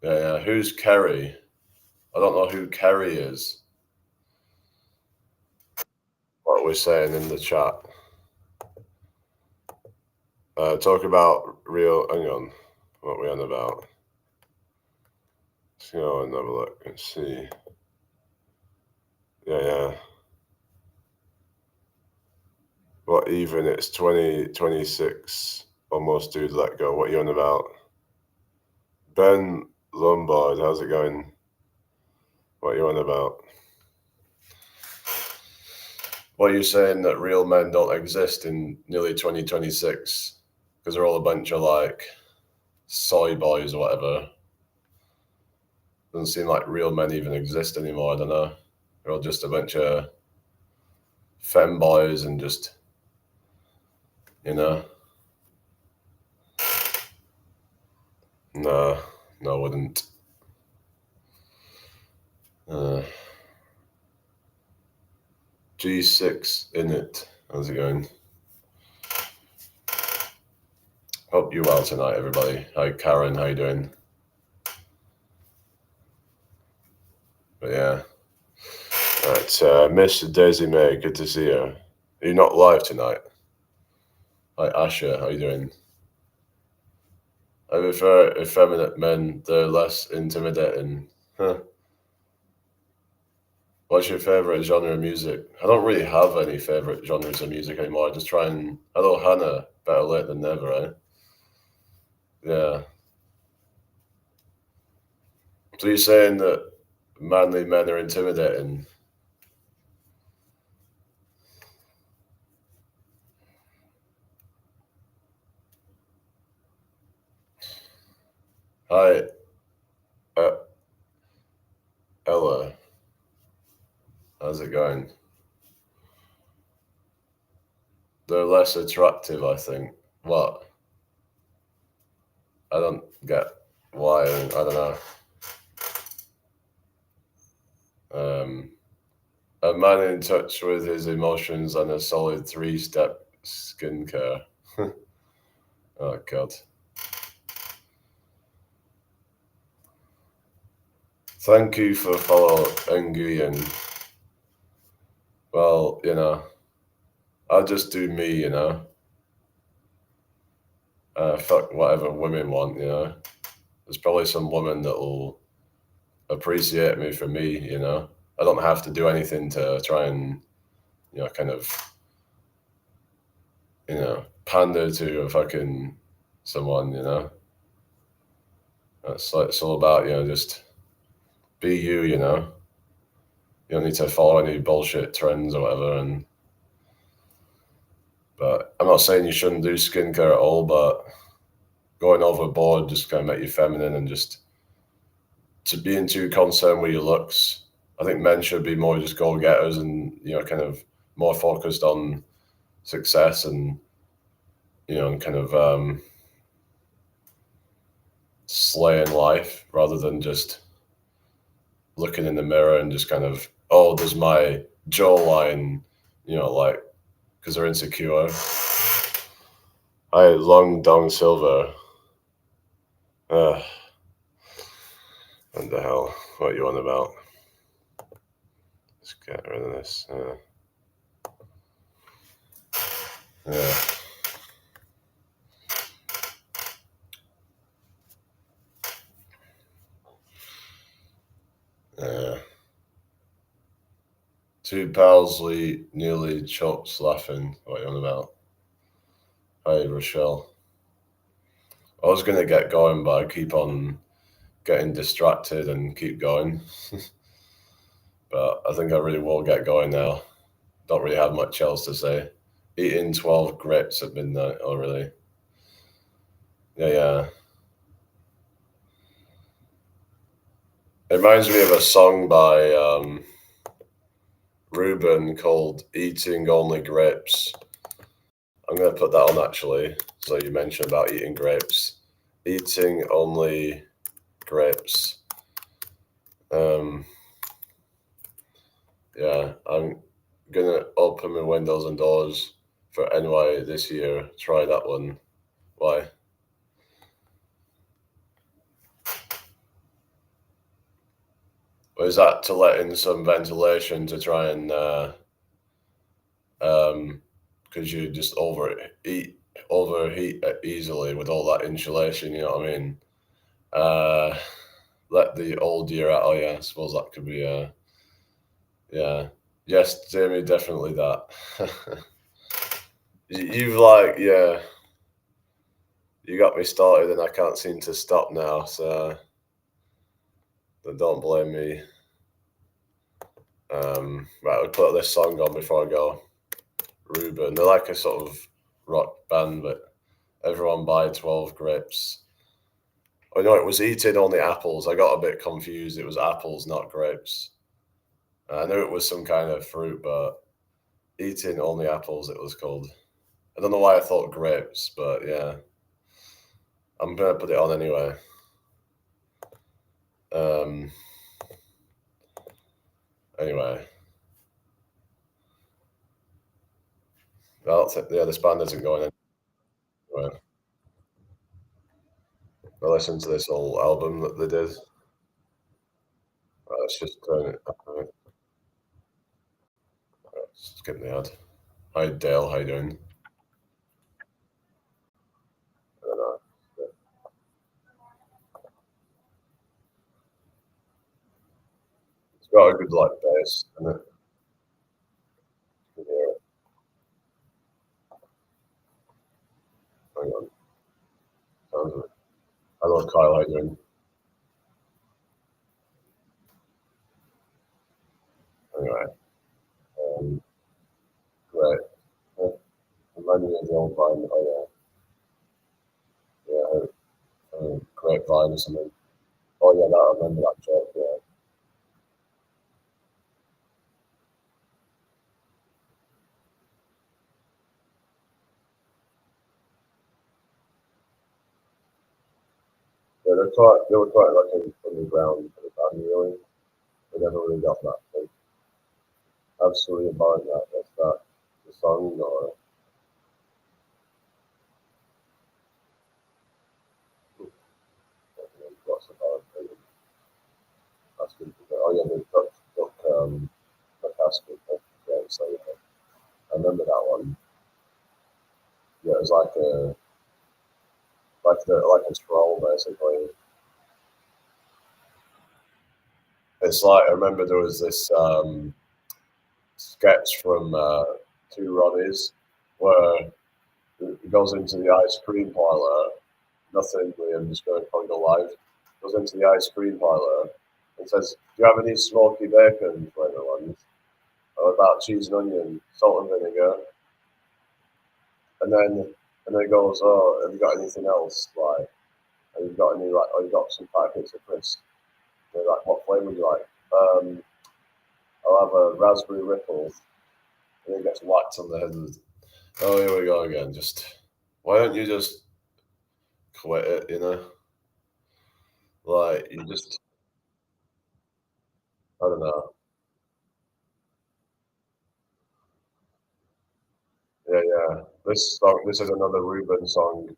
yeah. Who's Kerry? I don't know who Kerry is. What we're saying in the chat. Talk about real. Hang on. What we on about? Let's go and have a look and see. Yeah. What even? It's 2026. Almost, dude. Let go. What you on about? Ben Lombard. How's it going? What you on about? What are you saying that real men don't exist in nearly 2026? Because they're all a bunch of like soy boys or whatever. Doesn't seem like real men even exist anymore. I don't know. They're all just a bunch of femboys and just, No, I wouldn't. G6 in it. How's it going? Hope you're well tonight, everybody. Hi, Karen. How you doing? But yeah. All right, Miss Daisy May. Good to see you. Are you not live tonight? Hi, Asha. How you doing? I prefer effeminate men. They're less intimidating. Huh. What's your favorite genre of music? I don't really have any favorite genres of music anymore. I just try and. Hello, Hannah. Better late than never, eh? Yeah. So you're saying that manly men are intimidating? Hi, Ella. How's it going? They're less attractive, I think. What? I don't get why. I don't know. A man in touch with his emotions and a solid 3-step skincare. Oh, God. Thank you for follow Nguyen. Well, I'll just do me, fuck whatever women want, There's probably some woman that will appreciate me for me, I don't have to do anything to try and, kind of, pander to a fucking someone, That's like, it's all about, just be you, You don't need to follow any bullshit trends or whatever. But I'm not saying you shouldn't do skincare at all, but going overboard just kind of make you feminine and just to being too concerned with your looks. I think men should be more just go-getters and, you know, kind of more focused on success and, you know, and kind of slaying life rather than just looking in the mirror and just kind of, oh, there's my jawline, you know, like, because they're insecure. Long Dong Silver. What the hell? What are you on about? Let's get rid of this. Yeah. Two pals nearly choked laughing. What are you on about? Hi, Rochelle. I was going to get going, but I keep on getting distracted and keep going. But I think I really will get going now. Don't really have much else to say. Eating 12 grapes at midnight. Oh, really? Yeah. It reminds me of a song by Ruben called Eating Only Grapes. I'm going to put that on actually. So you mentioned about eating grapes. Eating only grapes. Yeah, I'm going to open my windows and doors for NY this year. Try that one. Why? Or is that to let in some ventilation to try and because you just overheat easily with all that insulation, you know what I mean? Let the old year out. Oh yeah, I suppose that could be yeah. Yes, Jamie, definitely that. You've like, yeah, you got me started and I can't seem to stop now, so don't blame me. Right, I'll put this song on before I go. Ruben, they're like a sort of rock band, but everyone buy 12 grapes. Oh no, it was eating only apples. I got a bit confused. It was apples, not grapes. I knew it was some kind of fruit, but eating only apples it was called. I don't know why I thought grapes, but yeah. I'm gonna put it on anyway. Anyway. Yeah, this band isn't going anywhere. I listened to this whole album that they did. Let's just turn it up a bit. Let's skip the ad. Hi Dale, how you doing? I don't know. It's got a good like bass in it. You can hear it. Hang on. Sounds good. Hello Kyle, how you doing? Anyway. Great. Yeah. Money is the old vine. Oh yeah. Great vine or something. Oh yeah, that I remember that joke, yeah. Yeah, they were quite like underground for the band really. They never really got that big. Absolutely about that. What's that? The song or what's the band? Asking for oh yeah, the asking for yeah, so yeah. I remember that one. Yeah, it was like a troll basically. It's like I remember there was this sketch from Two Ronnies where he goes into the ice cream parlor. Nothing, I'm just going to probably go live. Goes into the ice cream parlor and says, "Do you have any smoky bacon flavour ones? Or about cheese and onion, salt and vinegar?" And then it goes, "Oh, have you got anything else? Like, have you got any like? Oh, you got some packets of crisps?" They're like, what flavour would you like? I'll have a raspberry ripple, and he gets whacked on the head with, oh, here we go again. Just, why don't you just quit it, you know? Like, you just, I don't know. Yeah, yeah. This is another Ruben song.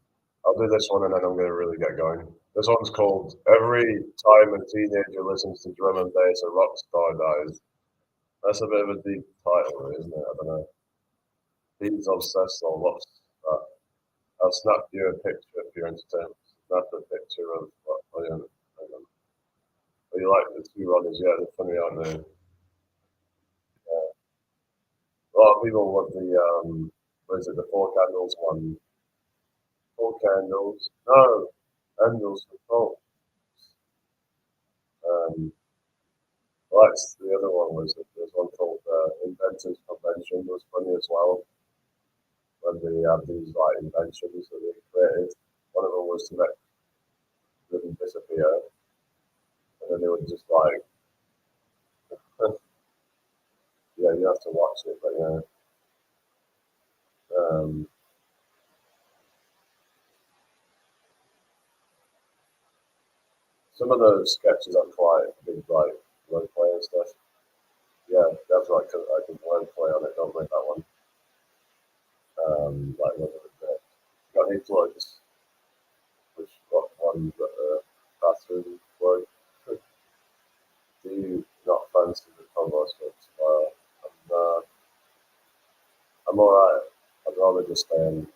I'll do this one and then I'm going to really get going. This one's called Every Time a Teenager Listens to Drum and Bass, a Rock Star Dies. That's a bit of a deep title, isn't it? I don't know. He's obsessed or lost. I'll snap you a picture if you're entertained. Snap a picture of what hang on. Oh, you like the two runners? Yeah, they're funny, aren't they? Yeah. A lot of people want the what is it, the four candles one? Four candles. No, candles for four. Um, well, that's the other one was there's one called Inventors Convention was funny as well. When they have these like inventions that they created. One of them was to make them disappear, and then they would just like yeah, you have to watch it, but yeah. Um, some of the sketches are quite big, like wordplay and stuff. Yeah, that's right. I can wordplay on it. Don't make that one. Like one of the got any plugs? Which got one that bathroom plug? Do you not fancy the combo scripts? I'm alright. I'd rather just stay in.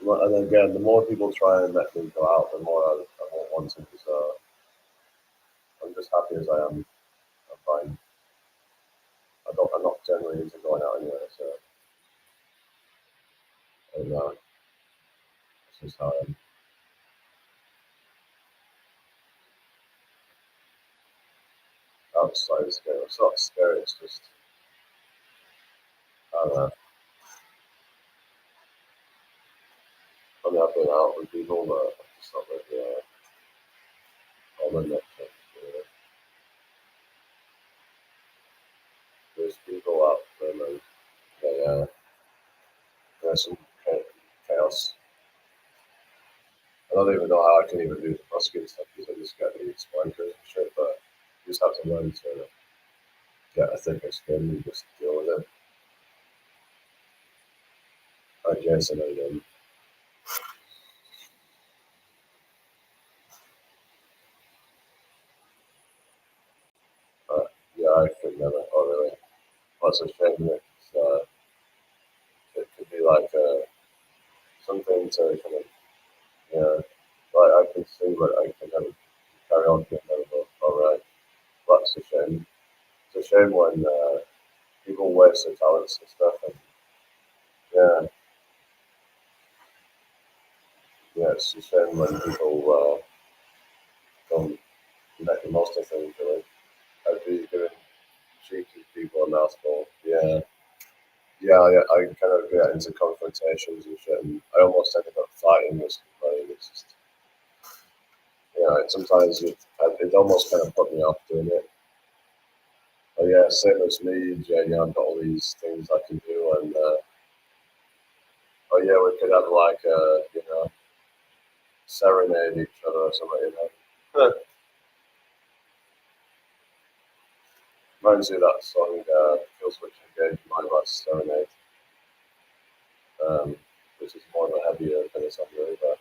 And again, the more people try and let me go out, the more I won't want to. So I'm just happy as I am. I'm fine. I'm not generally into going out anyway. So and, it's just how I am. Outside is scary. It's not scary. It's just I don't know. I mean, I've been out with people, but it's not like common. There's people out there, and there's some chaos. I don't even know how I can even do the prosecuting stuff because I just get the explainers and shit. But you just have to learn to get a thicker skin and just deal with it. Like Jason again. But yeah, I could never. Oh, really? What's a shame that it could be like something to kind of, yeah, like I can sing, but I can never carry on being never. All right, that's a shame. It's a shame when people waste their talents and stuff. And yeah, yeah, it's a shame when people don't make the most of things. Really, I'd be giving cheeky people a mouthful. Yeah. Yeah, I kind of get into confrontations and shit, and I almost ended up fighting with somebody. It's just, sometimes it almost kind of put me off doing it. But yeah, same as me, Jay, I've got all these things I can do, and oh yeah, we could have like serenade each other or something. Reminds me of that song, Kill Switch Engage, My Last Serenade, um, which is more of a heavier kind of song, really, but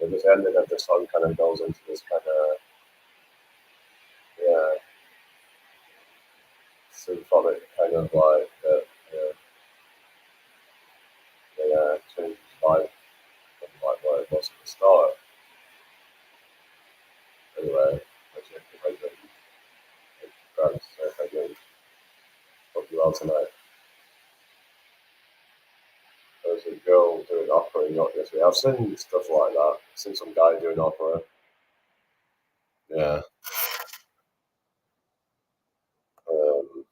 the ending of the song kind of goes into this kind of, yeah, symphonic kind of like changes vibe from like what it was at the start. Anyway, I checked if I can grab so if I can hope you well tonight. There's a girl doing opera in York yesterday. I've seen stuff like that. I've seen some guy doing opera. Yeah. Um,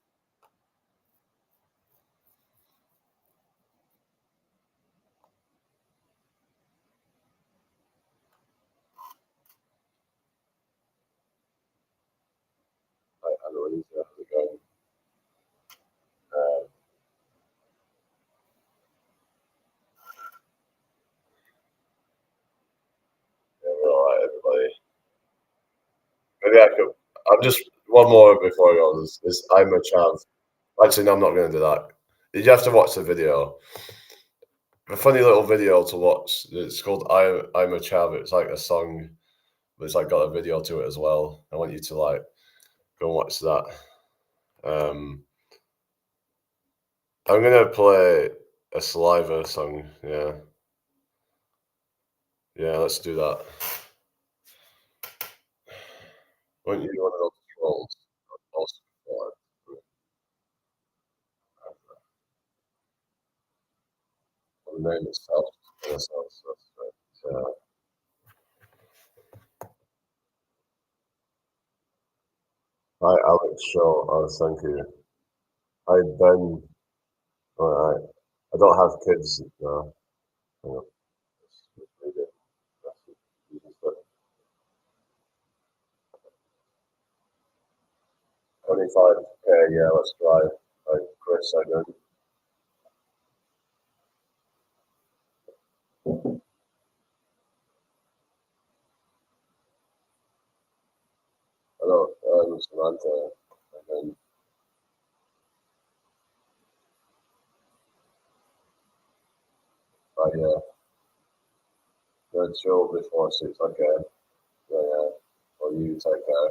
maybe I could. I'm just one more before I go. This I'm a chav. Actually, no, I'm not going to do that. You have to watch the video. A funny little video to watch. It's called I'm a chav. It's like a song, but it's like got a video to it as well. I want you to like go and watch that. Um, I'm gonna play a Saliva song. Yeah, yeah. Let's do that. Won't you do one of those trolls? Also, the name itself. Yeah, sounds right. Hi, Alex Shaw. Oh, thank you. Hi, Ben. All right. I don't have kids. No. Hang on. Let's read it. That's 25K. Yeah, let's drive. Hi, Chris. I don't. Hello, Samantha. And then, yeah. Good chill before 6. Okay. Yeah, yeah. Well, you take care.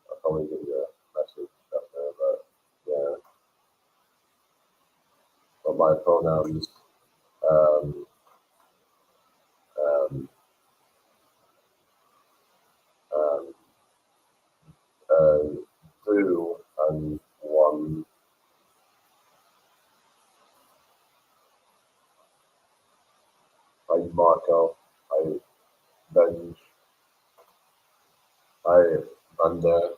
I'll probably give you a message after, but yeah. But my pronouns, um, um, um, uh, do and one. Hi, Marco. Hi, Benj. Hi, Vanda.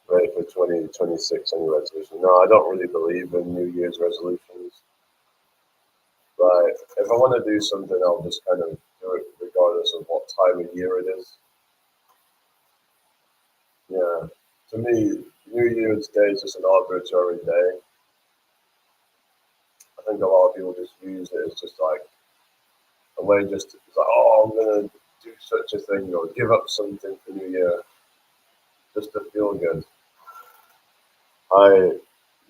Ready for 2026 any resolution? No, I don't really believe in New Year's resolutions. But if I want to do something, I'll just kind of do it regardless of what time of year it is. Yeah. To me, New Year's Day is just an arbitrary day. I think a lot of people just use it as just like a way just to, it's like, oh, I'm going to do such a thing or give up something for New Year just to feel good. I,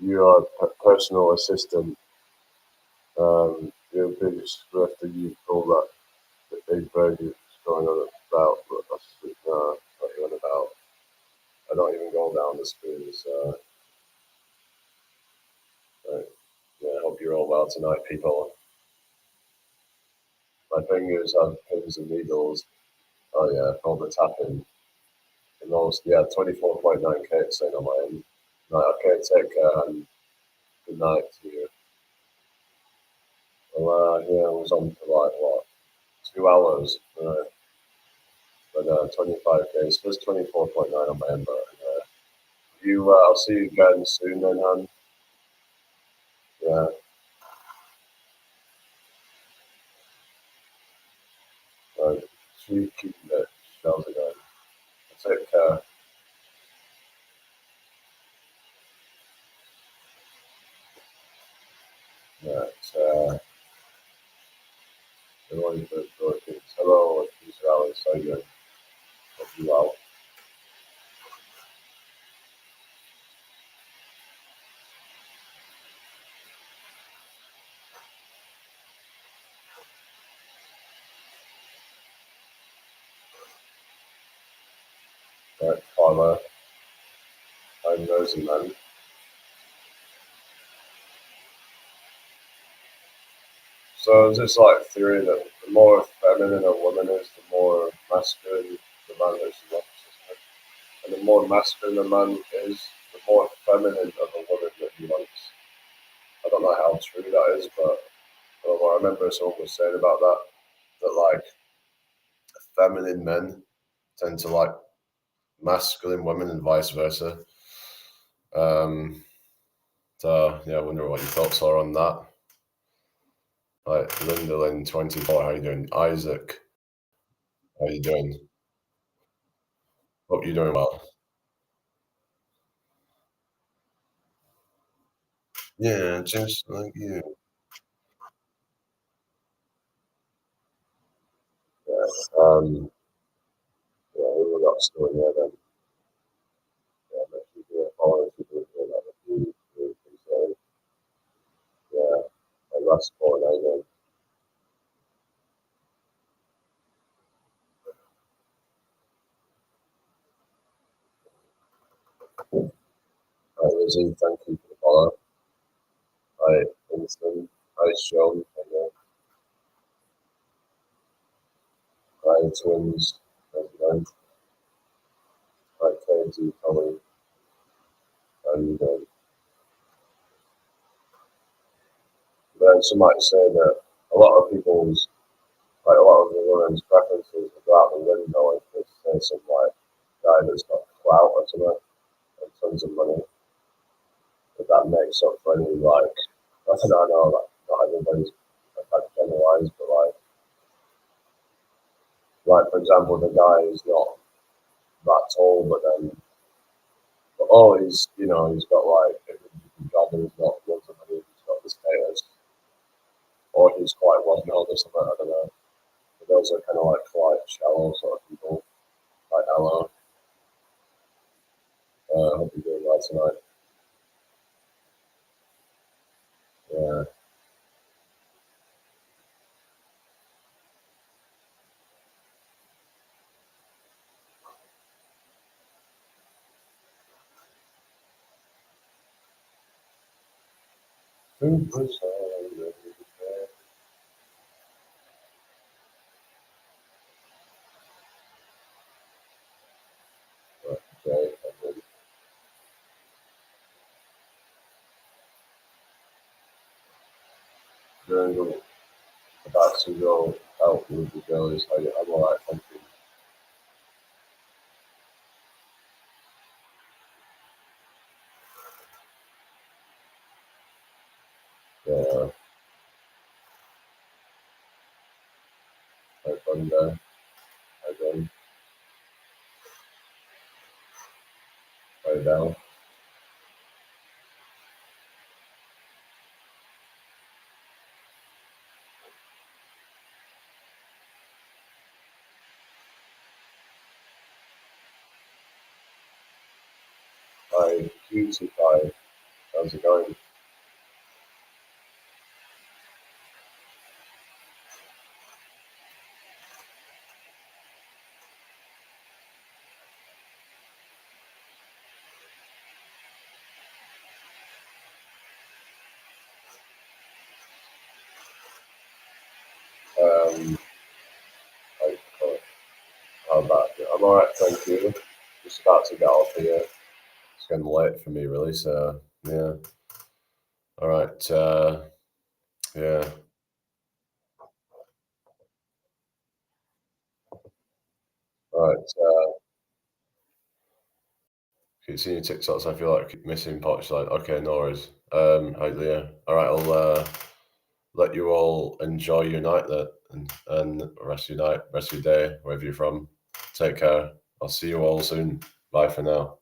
you are a personal assistant. You're a big grifter. You call that the big bird is going on about, but that's what you're on about. I don't even go down the spoons. Right. Yeah, I hope you're all well tonight, people. My fingers have pins and needles. Oh yeah, all the tapping. And those, yeah, 24.9K it's saying on my end. Right, okay, take care and good night to you. Well, yeah, I was on for like what, 2 hours. But 25K. So there's 24.9 on my end, but I'll see you again soon then, Han. Yeah, right. Cheeky bitch. How's it going? Take care. Yeah, everyone's good. Hello, peace out. How you doing? Hope you well. Right, farmer. I'm nosy man. So is this like theory that the more feminine a woman is, the more masculine the man is, and the more masculine a man is, the more feminine of a woman that he wants. I don't know how true that is, but I remember someone was saying about that, that like feminine men tend to like masculine women and vice versa. Um, so yeah, I wonder what your thoughts are on that. Like Linda Lynn 24, how you doing? Isaac, how you doing? Hope you're doing well. Yeah, just like you. Yeah, who we got still in there then? Yeah, make sure you're following people who are like a few so yeah, and that's Fortnite then. Right, Lizzie, thank you for the follow. Right, Winston, hi Sean, hi Twins, right, right, KMT, Tommy, and then some might say that a lot of people's, like a lot of the women's preferences will go out the window if they say some like guy that's got clout or something and tons of money. If that makes up for any like, I don't know, like not everybody's like generalized, but like for example, the guy is not that tall, but then, but oh, he's he's got like a good job and he's got loads of money, he's got the status, or he's quite well known or something. I don't know. But those are kind of like quite shallow sort of people. Like hello, hope you're doing well tonight. Yeah. Okay, Journal about to go out with the girls. I'm alright, thank you. Yeah, have fun there. Again, right now. Hi, QT5. How's it going? Um, I, how about you? I'm alright, thank you. Just about to get off here. It's getting late for me, really. So yeah. All right. Yeah. All right. Keep seeing your TikToks. I feel like I keep missing parts. Like, okay, no worries. Hi, Leah. All right, I'll let you all enjoy your night then, and rest of your night, rest of your day, wherever you're from. Take care. I'll see you all soon. Bye for now.